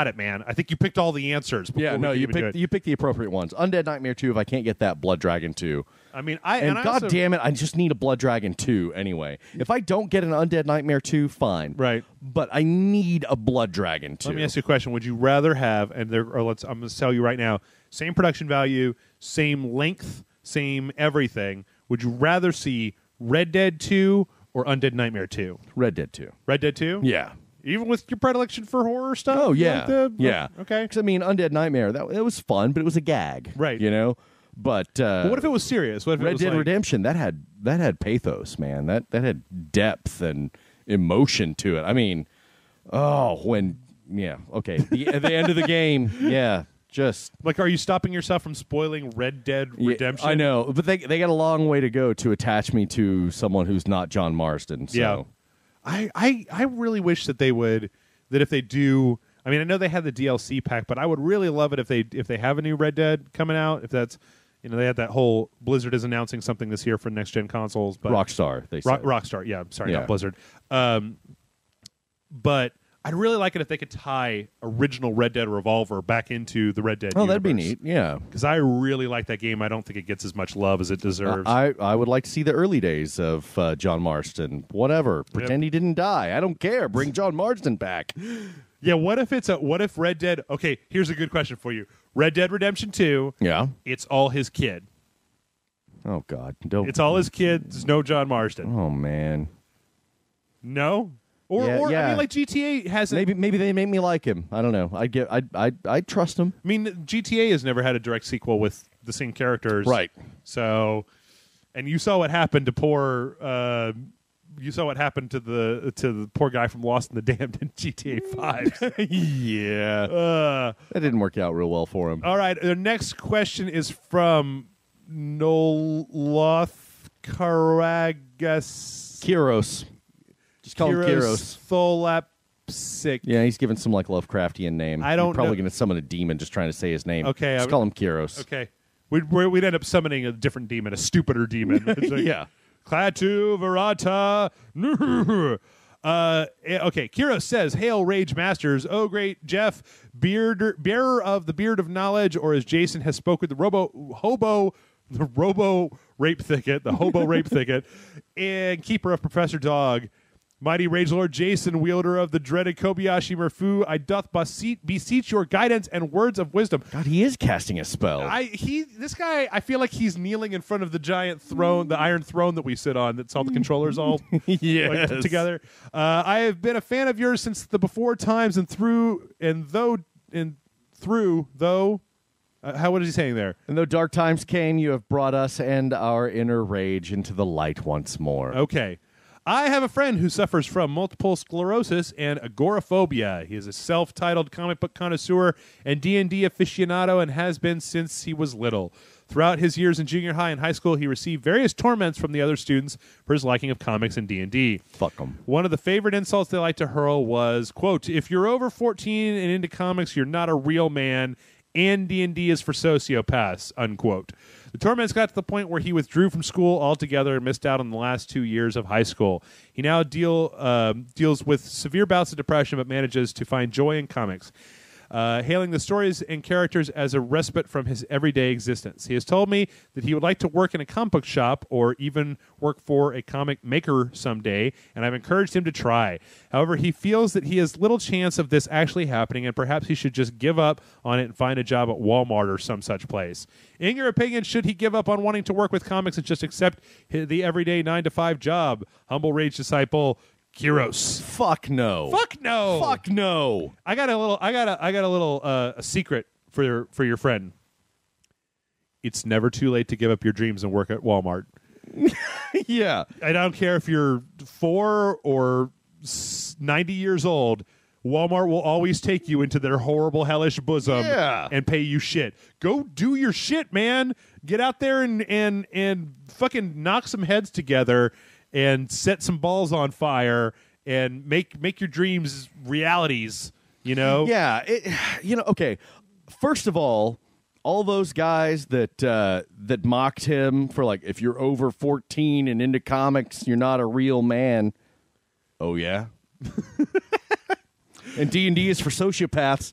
it, man. I think you picked all the answers. Yeah, no, you picked the appropriate ones. Undead Nightmare 2. If I can't get that, Blood Dragon 2. I mean, God damn it, I just need a Blood Dragon 2 anyway. If I don't get an Undead Nightmare 2, fine. Right. But I need a Blood Dragon 2. Let me ask you a question. Would you rather have, I'm going to tell you right now, same production value, same length, same everything. Would you rather see Red Dead 2 or Undead Nightmare 2? Red Dead 2. Red Dead 2? Yeah. Even with your predilection for horror stuff? Oh, yeah. Yeah. Okay. Because, I mean, Undead Nightmare, it was fun, but it was a gag. Right. You know? But what if it was serious? What if Red Dead Redemption, that had pathos, man. That had depth and emotion to it. I mean, at the end of the game, yeah, just like, are you stopping yourself from spoiling Red Dead Redemption? I know, but they got a long way to go to attach me to someone who's not John Marsden. So. Yeah, I really wish that if they do. I mean, I know they had the DLC pack, but I would really love it if they have a new Red Dead coming out. If that's, they had that whole Blizzard is announcing something this year for next gen consoles. But Rockstar, they said. Rockstar, yeah. Sorry, not Blizzard. But I'd really like it if they could tie original Red Dead Revolver back into the Red Dead. Oh, that'd be neat. Yeah, because I really like that game. I don't think it gets as much love as it deserves. I would like to see the early days of John Marsden. Whatever, pretend he didn't die. I don't care. Bring John Marsden back. Yeah, what if Red Dead... Okay, here's a good question for you. Red Dead Redemption 2, yeah, it's all his kid. Oh, God. Don't. It's all his kid. There's no John Marsden. Oh, man. No? Or I mean, like, GTA hasn't... Maybe they made me like him. I don't know. I'd trust him. I mean, GTA has never had a direct sequel with the same characters. Right. So... And you saw what happened to poor... you saw what happened to the poor guy from Lost in the Damned in GTA 5. Yeah. That didn't work out real well for him. All right. The next question is from Noloth Karagas. Kiros. Just call him Kiros. Tholapsic. Yeah, he's given some like Lovecraftian name. I don't You're probably know. going to summon a demon just trying to say his name. Okay. Just call him Kiros. Okay. We'd end up summoning a different demon, a stupider demon. It's like, yeah. Klaatu Verata. Okay, Kira says, "Hail, Rage Masters! Oh, great Jeff, bearer of the beard of knowledge, or as Jason has spoken, the hobo rape thicket, and keeper of Professor Dog." Mighty Rage Lord Jason, wielder of the dreaded Kobayashi Mafu, I doth beseech your guidance and words of wisdom. God, he is casting a spell. This guy, I feel like he's kneeling in front of the giant throne, the iron throne that we sit on, that's all the controllers all together. I have been a fan of yours since the before times, and through What is he saying there? And though dark times came, you have brought us and our inner rage into the light once more. Okay. I have a friend who suffers from multiple sclerosis and agoraphobia. He is a self-titled comic book connoisseur and D&D aficionado and has been since he was little. Throughout his years in junior high and high school, he received various torments from the other students for his liking of comics and D&D. Fuck them. One of the favorite insults they like to hurl was, quote, "If you're over 14 and into comics, you're not a real man, and D&D is for sociopaths," unquote. The torments got to the point where he withdrew from school altogether and missed out on the last 2 years of high school. He now deals with severe bouts of depression but manages to find joy in comics, hailing the stories and characters as a respite from his everyday existence. He has told me that he would like to work in a comic book shop or even work for a comic maker someday, and I've encouraged him to try. However, he feels that he has little chance of this actually happening, and perhaps he should just give up on it and find a job at Walmart or some such place. In your opinion, should he give up on wanting to work with comics and just accept the everyday 9-to-5 job? Humble Rage Disciple, Kiros. Fuck no. Fuck no. Fuck no. I got a little a secret for your friend. It's never too late to give up your dreams and work at Walmart. Yeah. I don't care if you're 4 or 90 years old. Walmart will always take you into their horrible, hellish bosom and pay you shit. Go do your shit, man. Get out there and fucking knock some heads together and set some balls on fire and make your dreams realities, you know? Yeah. Okay. First of all those guys that mocked him for, like, if you're over 14 and into comics, you're not a real man. Oh, yeah? And D&D is for sociopaths.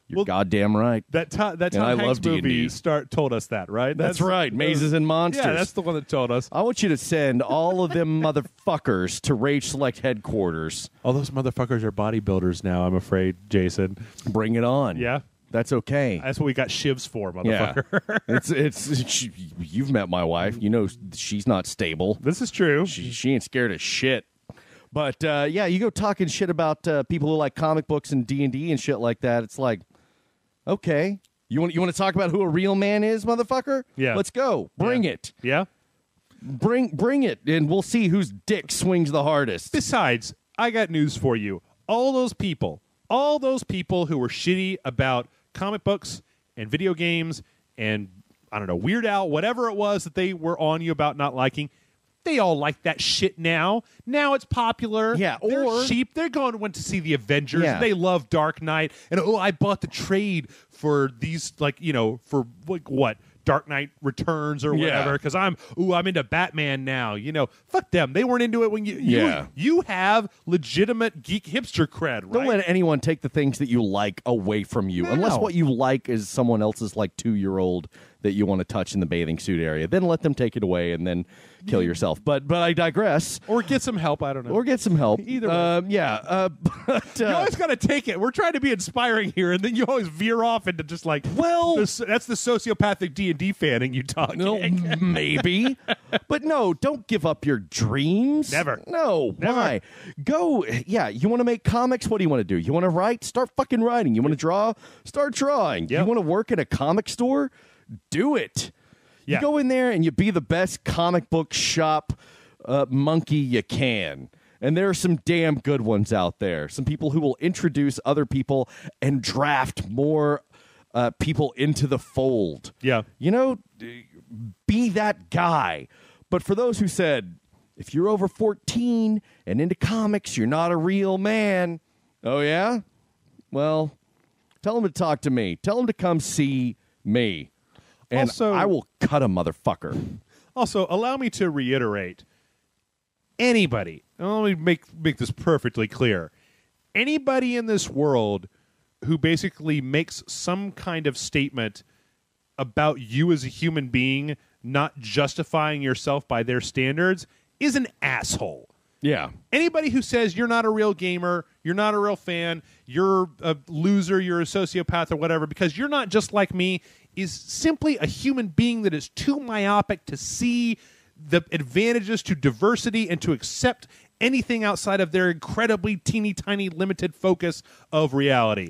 You're goddamn right. That Tom Hanks movie told us that, right? That's right. Mazes and Monsters. Yeah, that's the one that told us. I want you to send all of them motherfuckers to Rage Select headquarters. All those motherfuckers are bodybuilders now, I'm afraid, Jason. Bring it on. Yeah. That's okay. That's what we got shivs for, motherfucker. Yeah. You've met my wife. You know she's not stable. This is true. She ain't scared of shit. But, you go talking shit about people who like comic books and D&D and shit like that. It's like, okay. You want to talk about who a real man is, motherfucker? Yeah. Let's go. Bring it. Yeah? Bring it, and we'll see whose dick swings the hardest. Besides, I got news for you. All those people who were shitty about comic books and video games and, I don't know, Weird Al, whatever it was that they were on you about not liking, they all like that shit now. Now it's popular. Yeah, they're cheap. They're went to see the Avengers. Yeah. They love Dark Knight. And, I bought the trade for these, what? Dark Knight Returns or whatever, because I'm into Batman now. Fuck them. They weren't into it when you have legitimate geek hipster cred, right? Don't let anyone take the things that you like away from you, unless what you like is someone else's 2-year-old that you want to touch in the bathing suit area. Then let them take it away and then kill yourself. But I digress. Or get some help. I don't know. Or get some help. Either way. But you always got to take it. We're trying to be inspiring here, and then you always veer off into just that's the sociopathic D&D fanning you talking. No, maybe. But no, don't give up your dreams. Never. No. Never. Why? Go. Yeah, you want to make comics? What do you want to do? You want to write? Start fucking writing. You want to draw? Start drawing. Yep. You want to work at a comic store? Do it. Yeah. You go in there and you be the best comic book shop monkey you can. And there are some damn good ones out there. Some people who will introduce other people and draft more people into the fold. Yeah. Be that guy. But for those who said, if you're over 14 and into comics, you're not a real man. Oh, yeah? Well, tell them to talk to me. Tell them to come see me. And also, I will cut a motherfucker. Also, allow me to reiterate. Anybody, and let me make this perfectly clear. Anybody in this world who basically makes some kind of statement about you as a human being, not justifying yourself by their standards, is an asshole. Yeah. Anybody who says you're not a real gamer, you're not a real fan, you're a loser, you're a sociopath or whatever, because you're not just like me, is simply a human being that is too myopic to see the advantages to diversity and to accept anything outside of their incredibly teeny tiny limited focus of reality.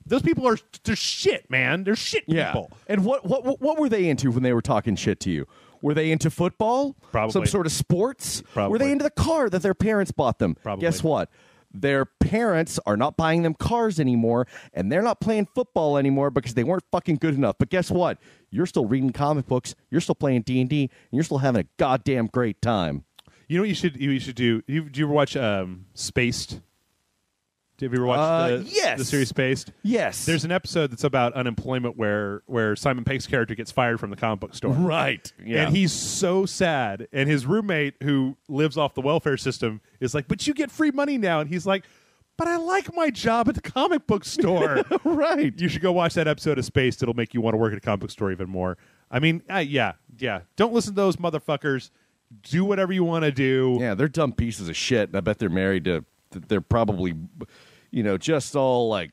Those people they're shit, man. They're shit people. And what were they into when they were talking shit to you? Were they into football? Probably. Some sort of sports? Probably. Were they into the car that their parents bought them? Probably. Guess what? Their parents are not buying them cars anymore, and they're not playing football anymore because they weren't fucking good enough. But guess what? You're still reading comic books, you're still playing D&D, and you're still having a goddamn great time. You know what you should do? Do you ever watch Spaced? Have you ever watched the series Spaced? Yes. There's an episode that's about unemployment where Simon Pegg's character gets fired from the comic book store. Right. Yeah. And he's so sad. And his roommate, who lives off the welfare system, is like, but you get free money now. And he's like, but I like my job at the comic book store. Right. You should go watch that episode of Spaced. It'll make you want to work at a comic book store even more. I mean, yeah. Don't listen to those motherfuckers. Do whatever you want to do. Yeah, they're dumb pieces of shit. And I bet they're married to... They're probably, just all like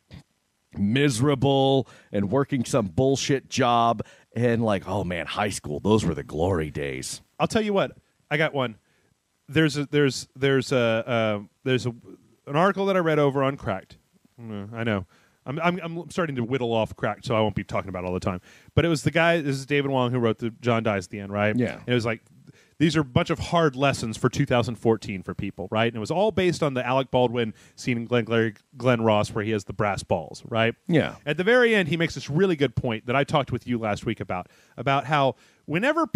miserable and working some bullshit job and like, oh man, high school, those were the glory days. I'll tell you what, I got one. There's an article that I read over on Cracked. I know. I'm starting to whittle off Cracked, so I won't be talking about it all the time. But it was the guy. This is David Wong who wrote the John Dies at the End, right? Yeah. And it was like, these are a bunch of hard lessons for 2014 for people, right? And it was all based on the Alec Baldwin scene in Glenn Ross where he has the brass balls, right? Yeah. At the very end, he makes this really good point that I talked with you last week about how whenever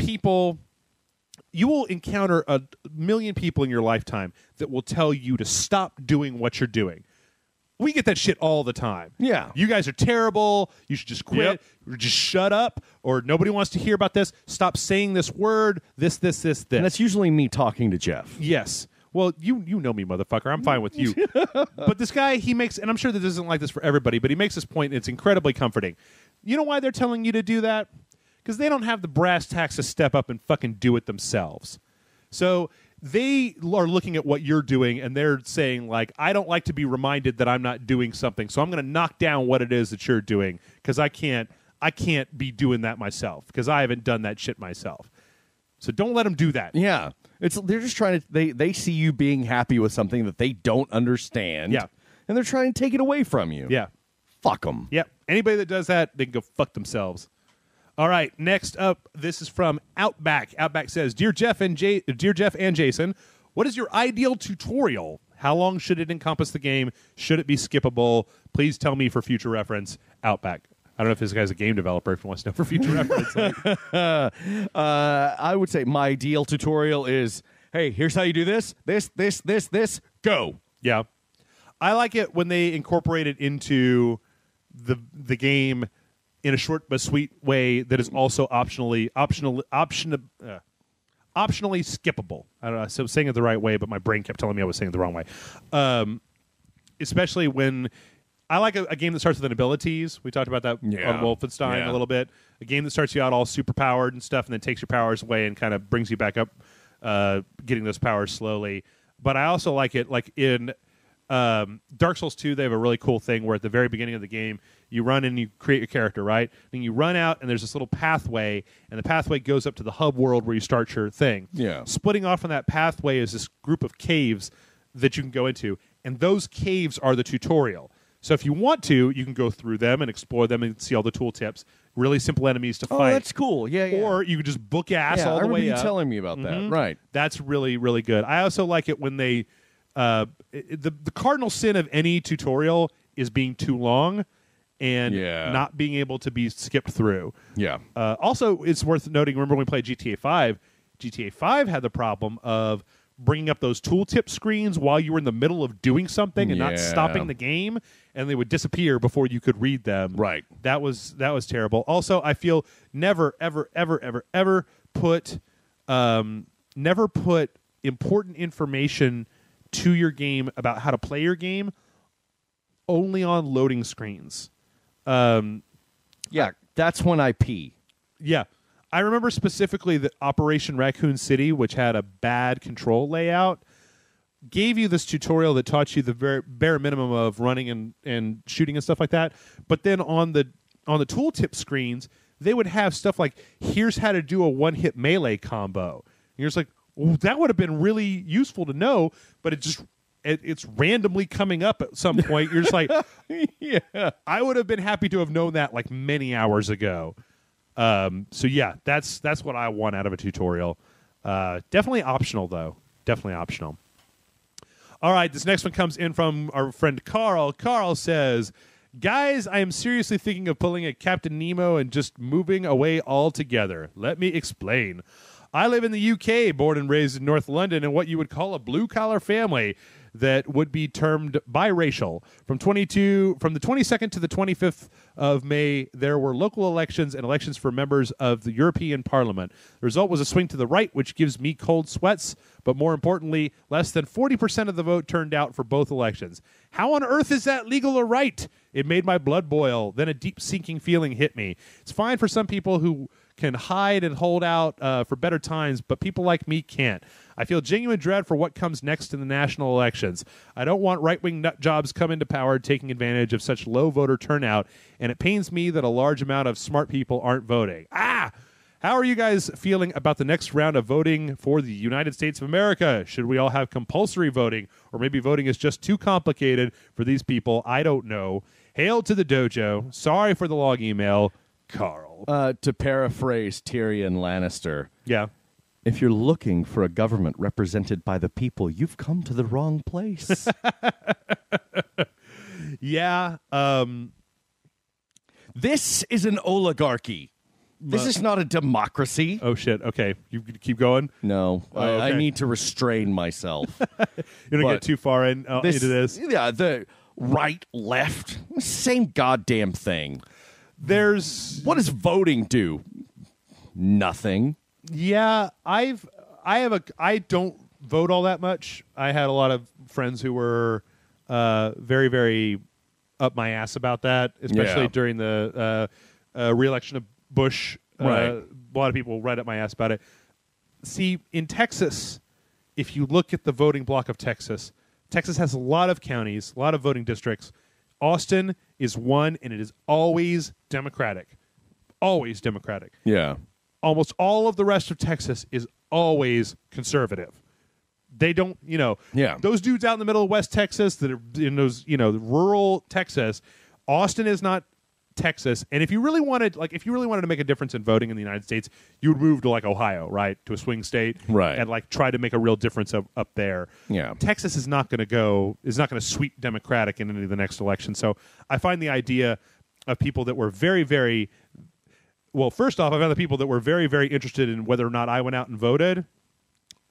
you will encounter a million people in your lifetime that will tell you to stop doing what you're doing. We get that shit all the time. Yeah. You guys are terrible. You should just quit. Yep. Or just shut up. Or nobody wants to hear about this. Stop saying this word. This. And that's usually me talking to Jeff. Yes. Well, you know me, motherfucker. I'm fine with you. But this guy, he makes, and I'm sure that this isn't like this for everybody, but he makes this point, and it's incredibly comforting. You know why they're telling you to do that? Because they don't have the brass tacks to step up and fucking do it themselves. So they are looking at what you're doing, and they're saying, like, I don't like to be reminded that I'm not doing something, so I'm going to knock down what it is that you're doing because I can't be doing that myself because I haven't done that shit myself. So don't let them do that. Yeah. They're just trying to, they see you being happy with something that they don't understand. Yeah. And they're trying to take it away from you. Yeah. Fuck them. Yep. Anybody that does that, they can go fuck themselves. All right, next up, this is from Outback. Outback says, Dear Jeff and Jason, what is your ideal tutorial? How long should it encompass the game? Should it be skippable? Please tell me for future reference. Outback. I don't know if this guy's a game developer if he wants to know for future reference. I would say my ideal tutorial is, hey, here's how you do this, go. Yeah. I like it when they incorporate it into the game in a short but sweet way that is also optionally skippable. I don't know. So saying it the right way, but my brain kept telling me I was saying it the wrong way. Especially when I like a game that starts with an abilities. We talked about that on Wolfenstein a little bit. A game that starts you out all super powered and stuff, and then takes your powers away and kind of brings you back up, getting those powers slowly. But I also like it like in Dark Souls 2, they have a really cool thing where at the very beginning of the game, you run and you create your character, right? Then you run out and there's this little pathway, and the pathway goes up to the hub world where you start your thing. Yeah. Splitting off from that pathway is this group of caves that you can go into, and those caves are the tutorial. So if you want to, you can go through them and explore them and see all the tooltips. Really simple enemies to fight. Oh, that's cool. Yeah. Or you can just book ass all the way up. I remember you telling me about that. Right. That's really, really good. I also like it when they the cardinal sin of any tutorial is being too long and not being able to be skipped through. Yeah. Also, it's worth noting, remember when we played GTA 5, GTA 5 had the problem of bringing up those tooltip screens while you were in the middle of doing something and not stopping the game, and they would disappear before you could read them. Right. That was terrible. Also, I feel never, ever, ever, ever, ever put important information to your game about how to play your game only on loading screens. That's when I pee. Yeah. I remember specifically that Operation Raccoon City, which had a bad control layout, gave you this tutorial that taught you the very bare minimum of running and shooting and stuff like that. But then on the tooltip screens, they would have stuff like, here's how to do a one-hit melee combo. And you're just like, well, that would have been really useful to know, but it just it's randomly coming up at some point. You're just like, Yeah. I would have been happy to have known that like many hours ago. So yeah, that's what I want out of a tutorial. Definitely optional though. Definitely optional. All right, this next one comes in from our friend Carl. Carl says, guys, I am seriously thinking of pulling a Captain Nemo and just moving away altogether. Let me explain. I live in the UK, born and raised in North London, in what you would call a blue-collar family that would be termed biracial. From the 22nd to the 25th of May, there were local elections and elections for members of the European Parliament. The result was a swing to the right, which gives me cold sweats, but more importantly, less than 40% of the vote turned out for both elections. How on earth is that legal or right? It made my blood boil. Then a deep sinking feeling hit me. It's fine for some people who can hide and hold out for better times, but people like me can't. I feel genuine dread for what comes next in the national elections. I don't want right-wing nut jobs come into power taking advantage of such low voter turnout, and it pains me that a large amount of smart people aren't voting. How are you guys feeling about the next round of voting for the United States of America? Should we all have compulsory voting, or maybe voting is just too complicated for these people? I don't know. Hail to the dojo. Sorry for the long email. Carl. To paraphrase Tyrion Lannister, Yeah. if you're looking for a government represented by the people, you've come to the wrong place. Yeah. This is an oligarchy. This is not a democracy. Oh, shit. Okay. You keep going? No, Oh, I okay. need to restrain myself. You're going to But get too far into this? Yeah, the right, left, same goddamn thing. What does voting do? Nothing. Yeah, I don't vote all that much. I had a lot of friends who were very, very up my ass about that, especially Yeah. during the re-election of Bush. Right. A lot of people right up my ass about it. See, in Texas, if you look at the voting block of Texas, Texas has a lot of counties, a lot of voting districts. Austin is one, and it is always Democratic. Always Democratic. Yeah. Almost all of the rest of Texas is always conservative. They don't, Yeah. those dudes out in the middle of West Texas that are in those, rural Texas, Austin is not Texas. And if you really wanted to make a difference in voting in the United States, you would move to like Ohio, right? To a swing state. Right. And like try to make a real difference up there. Yeah. Texas is not going to sweep Democratic in any of the next election. So I find the idea of people that were very, very, well, first off, I found the people that were very, very interested in whether or not I went out and voted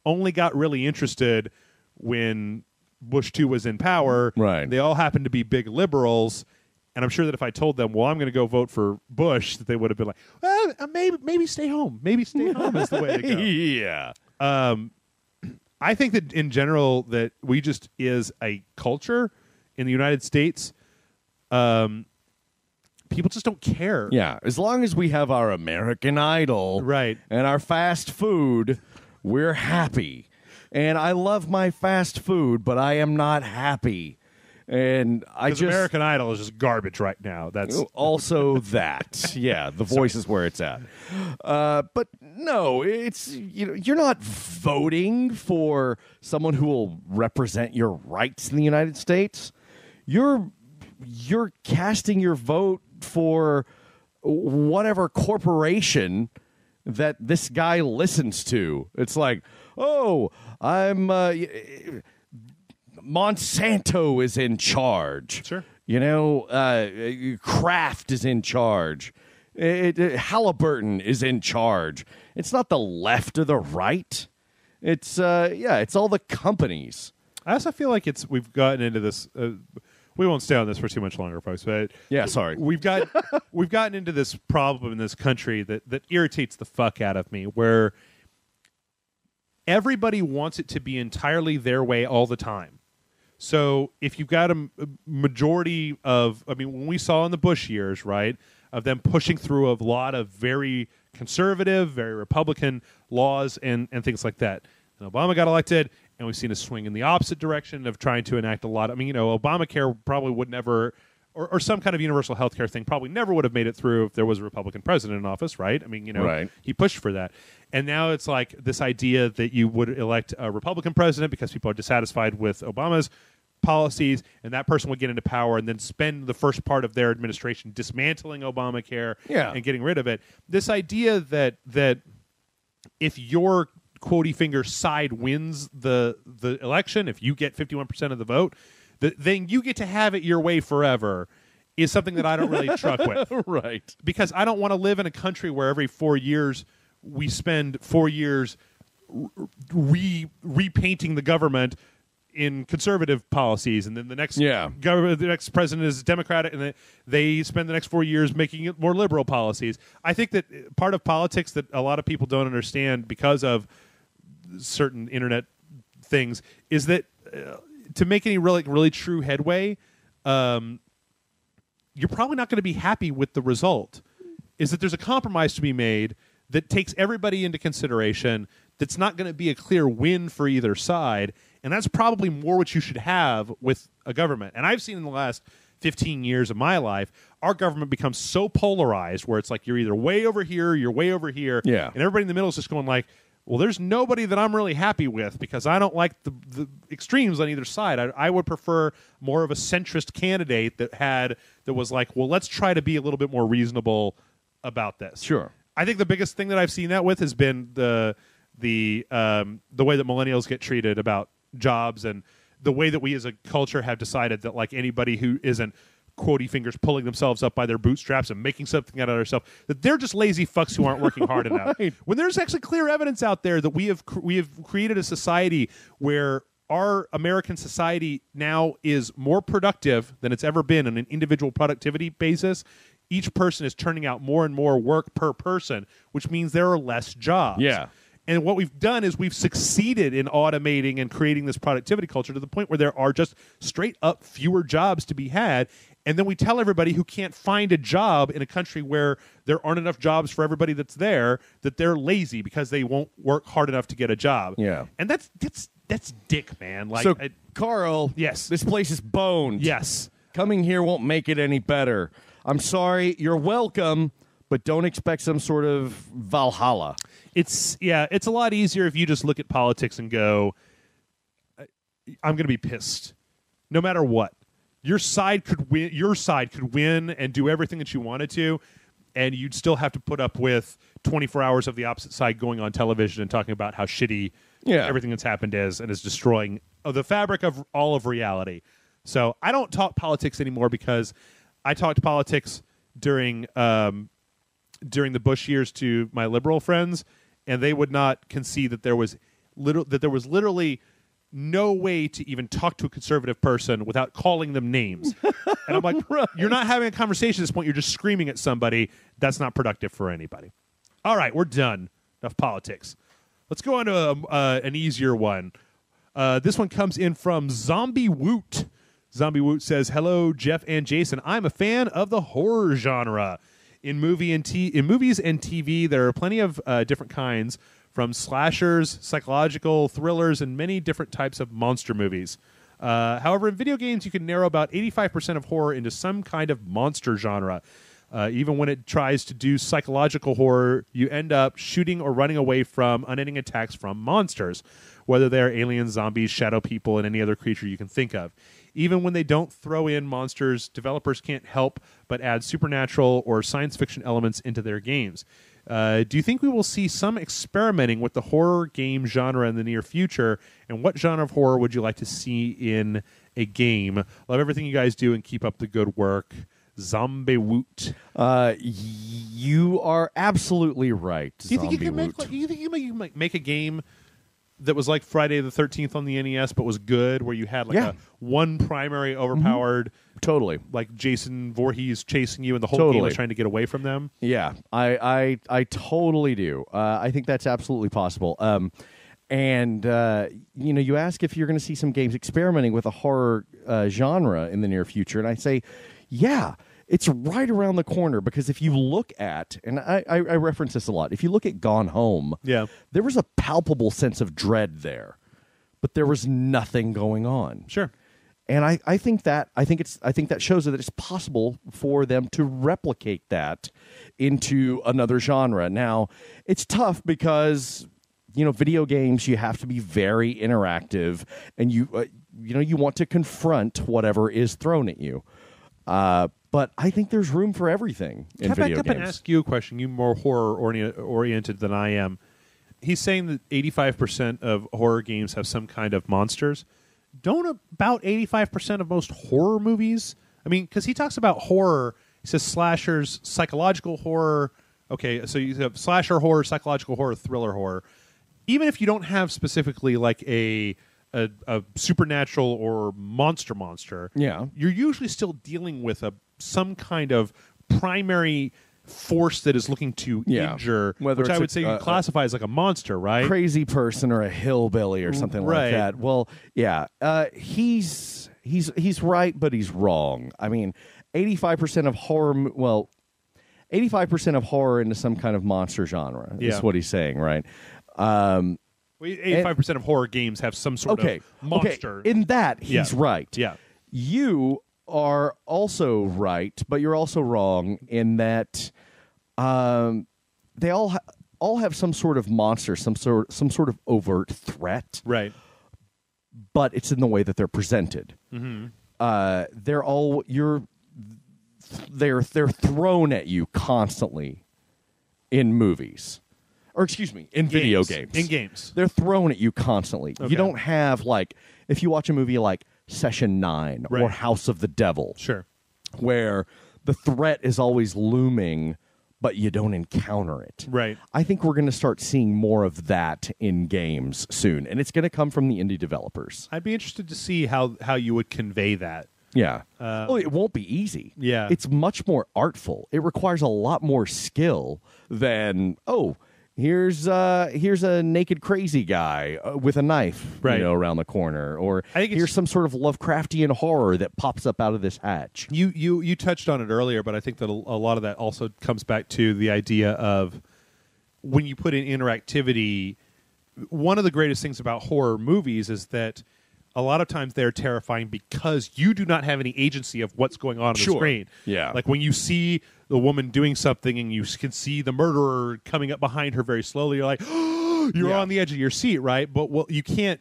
only got really interested when Bush 2 was in power. Right. They all happened to be big liberals. And I'm sure that if I told them, well, I'm going to go vote for Bush, that they would have been like, well, maybe stay home. Maybe stay home is the way to go. Yeah. I think that in general that we just is a culture in the United States. People just don't care. Yeah. As long as we have our American Idol Right. and our fast food, we're happy. And I love my fast food, but I am not happy. And I Because just American Idol is just garbage right now. That's also that. Yeah, the voice is where it's at. But no, it's you're not voting for someone who will represent your rights in the United States. You're casting your vote for whatever corporation that this guy listens to. It's like, oh, I'm Monsanto is in charge. Sure. Kraft is in charge. Halliburton is in charge. It's not the left or the right. It's it's all the companies. I also feel like we've gotten into this. We won't stay on this for too much longer, folks. But Yeah, sorry. we've gotten into this problem in this country that irritates the fuck out of me, where everybody wants it to be entirely their way all the time. So if you've got a majority of, when we saw in the Bush years, right, of them pushing through a lot of very conservative, very Republican laws and things like that. And Obama got elected, and we've seen a swing in the opposite direction of trying to enact a lot. Obamacare probably would never, or some kind of universal health care thing probably never would have made it through if there was a Republican president in office, right? Right. He pushed for that. And now it's like this idea that you would elect a Republican president because people are dissatisfied with Obama's policies, and that person would get into power and then spend the first part of their administration dismantling Obamacare and getting rid of it. This idea that if your quotey finger side wins the election, if you get 51% of the vote, then you get to have it your way forever, is something that I don't really truck with. Right. Because I don't want to live in a country where every 4 years we spend 4 years repainting the government in conservative policies, and then the next government, the next president is Democratic, and they spend the next 4 years making it more liberal policies. I think that part of politics that a lot of people don't understand because of certain internet things is that to make any really true headway, you're probably not going to be happy with the result. Is that there's a compromise to be made that takes everybody into consideration, that's not going to be a clear win for either side. And that's probably more what you should have with a government. And I've seen in the last 15 years of my life, our government becomes so polarized where it's like you're either way over here or you're way over here. Yeah. And everybody in the middle is just going like, well, there's nobody that I'm really happy with because I don't like the extremes on either side. I would prefer more of a centrist candidate that was like, well, let's try to be a little bit more reasonable about this. Sure. I think the biggest thing that I've seen that with has been the way that millennials get treated about jobs, and the way that we as a culture have decided that like anybody who isn't quotey fingers pulling themselves up by their bootstraps and making something out of themselves, that they're just lazy fucks who aren't working hard enough. When there's actually clear evidence out there that we have created a society where our American society now is more productive than it's ever been on an individual productivity basis. Each person is turning out more and more work per person, which means there are less jobs. Yeah. And what we've done is we've succeeded in automating and creating this productivity culture to the point where there are just straight up fewer jobs to be had. And then we tell everybody who can't find a job in a country where there aren't enough jobs for everybody that's there that they're lazy because they won't work hard enough to get a job. Yeah. And that's dick, man. Like, so, Carl, yes, this place is boned. Yes. Coming here won't make it any better. I'm sorry. You're welcome, but don't expect some sort of Valhalla. It's a lot easier if you just look at politics and go, I'm going to be pissed no matter what. Your side could win and do everything that you wanted to, and you'd still have to put up with 24 hours of the opposite side going on television and talking about how shitty everything that's happened is, and is destroying the fabric of all of reality. So I don't talk politics anymore because I talked politics during the Bush years to my liberal friends, and they would not concede that there was literally no way to even talk to a conservative person without calling them names. And I'm like, right. You're not having a conversation at this point. You're just screaming at somebody. That's not productive for anybody. All right, we're done. Enough politics. Let's go on to an easier one. This one comes in from Zombie Woot. Zombie Woot says, "Hello, Jeff and Jason. I'm a fan of the horror genre. In movies and TV, there are plenty of different kinds, from slashers, psychological thrillers, and many different types of monster movies. However, in video games, you can narrow about 85% of horror into some kind of monster genre. Even when it tries to do psychological horror, you end up shooting or running away from unending attacks from monsters, whether they are aliens, zombies, shadow people, and any other creature you can think of. Even when they don't throw in monsters, developers can't help but add supernatural or science fiction elements into their games. Do you think we will see some experimenting with the horror game genre in the near future? And what genre of horror would you like to see in a game? Love everything you guys do and keep up the good work. Zombie Woot." You are absolutely right. Do you think you can make a game that was like Friday the 13th on the NES, but was good, where you had like a one primary overpowered, totally, like Jason Voorhees chasing you, and the whole game was trying to get away from them? Yeah, I totally do. I think that's absolutely possible. And you ask if you're going to see some games experimenting with a horror genre in the near future, and I say, yeah. It's right around the corner, because if you look at, and I reference this a lot, if you look at Gone Home, there was a palpable sense of dread there, but there was nothing going on. Sure. And I think that shows that it's possible for them to replicate that into another genre. Now, it's tough because video games, you have to be very interactive, and you want to confront whatever is thrown at you. But I think there's room for everything in video games. Can I back up and ask you a question? You're more horror oriented than I am. He's saying that 85% of horror games have some kind of monsters. Don't about 85% of most horror movies? I mean, because he talks about horror. He says slashers, psychological horror. Okay, so you have slasher horror, psychological horror, thriller horror. Even if you don't have specifically like a supernatural or monster, yeah, you're usually still dealing with some kind of primary force that is looking to injure, which I would say you classify as like a monster, right? Crazy person or a hillbilly or something like that. Well, yeah, he's right, but he's wrong. I mean, 85% of horror, 85% of horror into some kind of monster genre is what he's saying, right? 85% of horror games have some sort of monster. Okay. In that, he's right. Yeah. You are also right, but you're also wrong in that they all have some sort of monster, some sort of overt threat. Right. But it's in the way that they're presented. Mm-hmm. They're thrown at you constantly in movies. Or excuse me, in video games. In games. They're thrown at you constantly. Okay. You don't have, like, if you watch a movie like Session 9 or House of the Devil. Sure. Where the threat is always looming, but you don't encounter it. Right. I think we're going to start seeing more of that in games soon. And it's going to come from the indie developers. I'd be interested to see how you would convey that. Yeah. It won't be easy. Yeah. It's much more artful. It requires a lot more skill than, here's a naked crazy guy with a knife, around the corner, or here's some sort of Lovecraftian horror that pops up out of this hatch. You touched on it earlier, but I think that a lot of that also comes back to the idea of when you put in interactivity. One of the greatest things about horror movies is that a lot of times they're terrifying because you do not have any agency of what's going on the screen. Yeah. Like when you see the woman doing something and you can see the murderer coming up behind her very slowly, you're like, you're on the edge of your seat, right? But you can't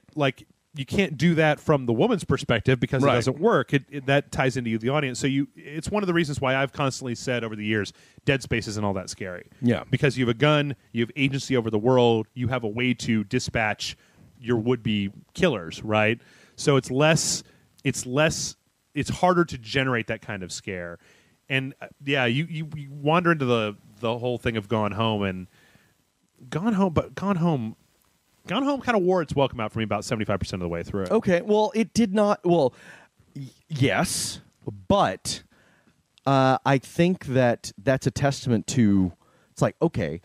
do that from the woman's perspective because it doesn't work. That ties into you, the audience. So it's one of the reasons why I've constantly said over the years, Dead Space isn't all that scary. Yeah. Because you have a gun, you have agency over the world, you have a way to dispatch your would-be killers, right? So it's harder to generate that kind of scare. And you wander into the whole thing of Gone Home Gone Home kind of wore its welcome out for me about 75% of the way through it. Okay, well, it did not. Well, yes, but I think that's a testament to. It's like, okay,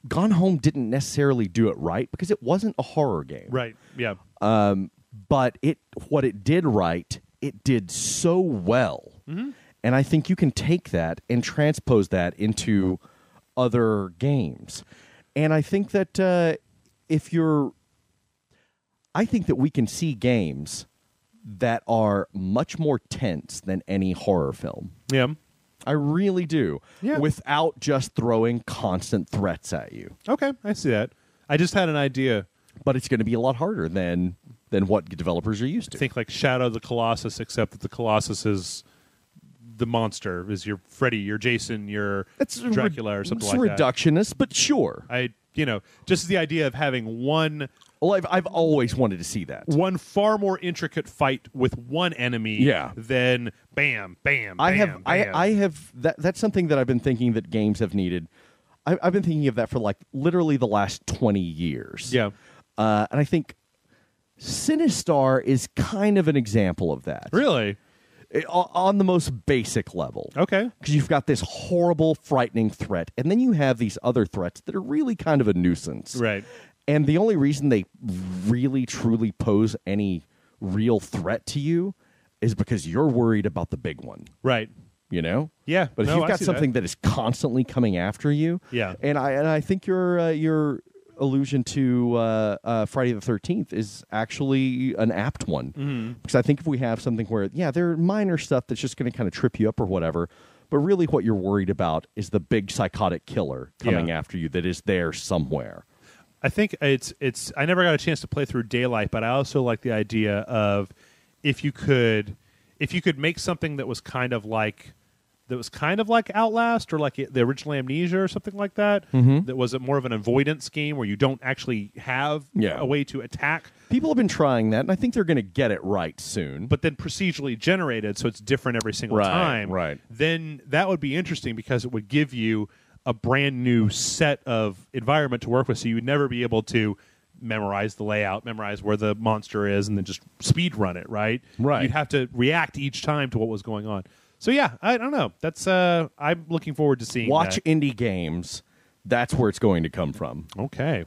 Gone Home didn't necessarily do it right because it wasn't a horror game, right? Yeah. But what it did right, it did so well. Mm-hmm. And I think you can take that and transpose that into other games. And I think that I think that we can see games that are much more tense than any horror film. Yeah. I really do. Yeah. Without just throwing constant threats at you. Okay, I see that. I just had an idea. But it's going to be a lot harder than what developers are used to. Think like Shadow of the Colossus, except that the Colossus is the monster, is your Freddy, your Jason, your Dracula, or something like that. It's reductionist, but sure. Just the idea of having one. Well, I've always wanted to see that. One far more intricate fight with one enemy than bam, bam, bam, I have that's something that I've been thinking that games have needed. I've been thinking of that for like literally the last 20 years. Yeah. And I think Sinistar is kind of an example of that. Really? On the most basic level. Okay. Because you've got this horrible, frightening threat, and then you have these other threats that are really kind of a nuisance. Right. And the only reason they really, truly pose any real threat to you is because you're worried about the big one. Right. You know? Yeah. But if you've got something that is constantly coming after you, yeah. And I think your allusion to Friday the 13th is actually an apt one. Because I think if we have something where, there are minor stuff that's just going to kind of trip you up or whatever, but really what you're worried about is the big psychotic killer coming after you that is there somewhere. I think it's. I never got a chance to play through Daylight, but I also like the idea of if you could make something that was kind of like Outlast or like the original Amnesia or something like that. That was more of an avoidance game where you don't actually have a way to attack. People have been trying that, and I think they're going to get it right soon. But then procedurally generated, so it's different every single time. Right. Then that would be interesting because it would give you a brand new set of environment to work with, so you would never be able to memorize the layout, memorize where the monster is, and then just speed run it, right? Right. You'd have to react each time to what was going on. So yeah, I don't know. That's I'm looking forward to seeing Watch that. indie games. That's where it's going to come from. Okay.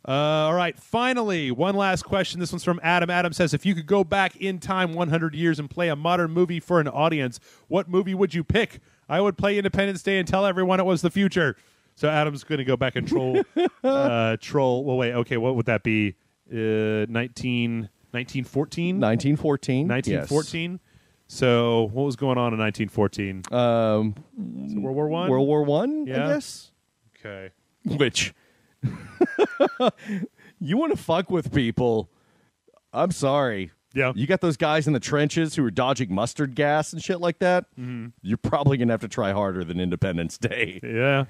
All right. Finally, one last question. This one's from Adam. Adam says, if you could go back in time 100 years and play a modern movie for an audience, what movie would you pick? I would play Independence Day and tell everyone it was the future. So Adam's going to go back and troll. Well, wait. Okay, what would that be? 1914? 1914. 1914. Yes. So what was going on in 1914? So World War I? World War One, Yeah. I guess. Okay. Which you want to fuck with people. I'm sorry. Yeah. You got those guys in the trenches who are dodging mustard gas and shit like that. You're probably going to have to try harder than Independence Day. Yeah.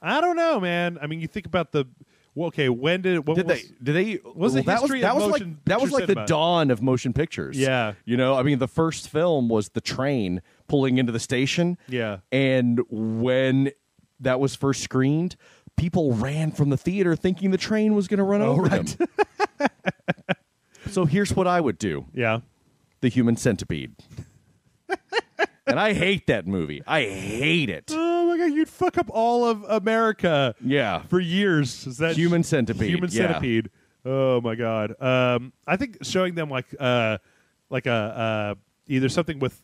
I don't know, man. I mean, you think about the... Well, okay, when did... What Did they was the history of motion that was picture like the cinema. dawn of motion pictures. Yeah. You know, I mean, the first film was the train pulling into the station. Yeah. And when that was first screened, people ran from the theater thinking the train was going to run over them. So here's what I would do. Yeah. The Human Centipede. And I hate that movie. I hate it. Oh, my God. You'd fuck up all of America Yeah. for years. Is that Human Centipede. Human yeah. Centipede. Oh, my God. I think showing them like a either something with...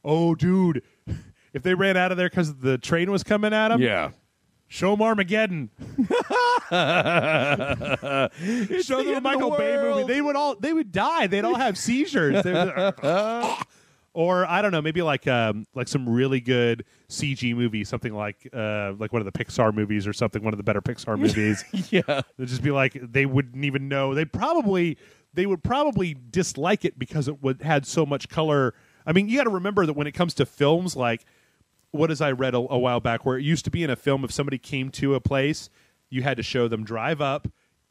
Oh, dude. If they ran out of there because the train was coming at them... Yeah. Show them Armageddon. Show them a Michael Bay movie. They would die. They'd all have seizures. Or I don't know, maybe like some really good CG movie, something like one of the Pixar movies or something, one of the better Pixar movies. Yeah. It'd just be like they wouldn't even know. They would probably dislike it because it had so much color. I mean, you got to remember that when it comes to films, like what as I read a while back, where it used to be in a film, if somebody came to a place, you had to show them drive up,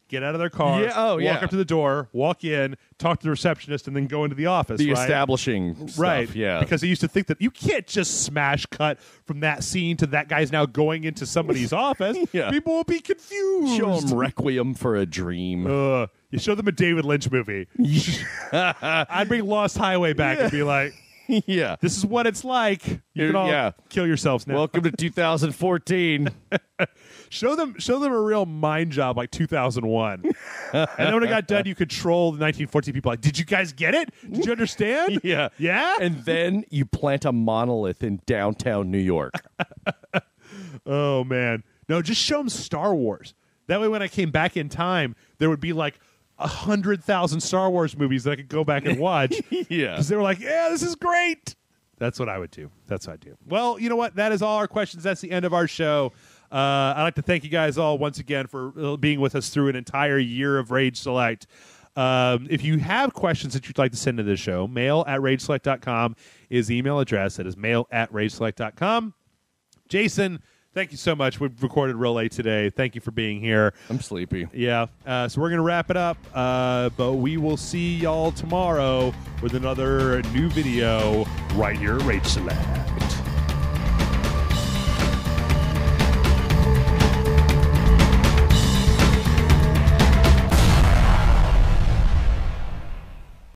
get out of their car, walk up to the door, walk in, talk to the receptionist, and then go into the office. The right? establishing stuff, Right, yeah. Because they used to think that you can't just smash cut from that scene to that guy's now going into somebody's office. Yeah. People will be confused. Show them Requiem for a Dream. You show them a David Lynch movie. I'd bring Lost Highway back and be like, Yeah. this is what it's like. You can all kill yourselves now. Welcome to 2014. Show them a real mind job like 2001. And then when it got done, you control the 1914 people. Like, did you guys get it? Did you understand? Yeah. Yeah? And then you plant a monolith in downtown New York. Oh, man. No, just show them Star Wars. That way when I came back in time, there would be like 100,000 Star Wars movies that I could go back and watch. Yeah. Because they were like, yeah, this is great. That's what I would do. That's what I'd do. Well, you know what? That is all our questions. That's the end of our show. I'd like to thank you guys all once again for being with us through an entire year of Rage Select. If you have questions that you'd like to send to the show, mail@rageselect.com is the email address. That is mail@rageselect.com. Jason, thank you so much. We've recorded real late today. Thank you for being here. I'm sleepy. Yeah. So we're going to wrap it up. But we will see y'all tomorrow with another new video right here at Rage Select.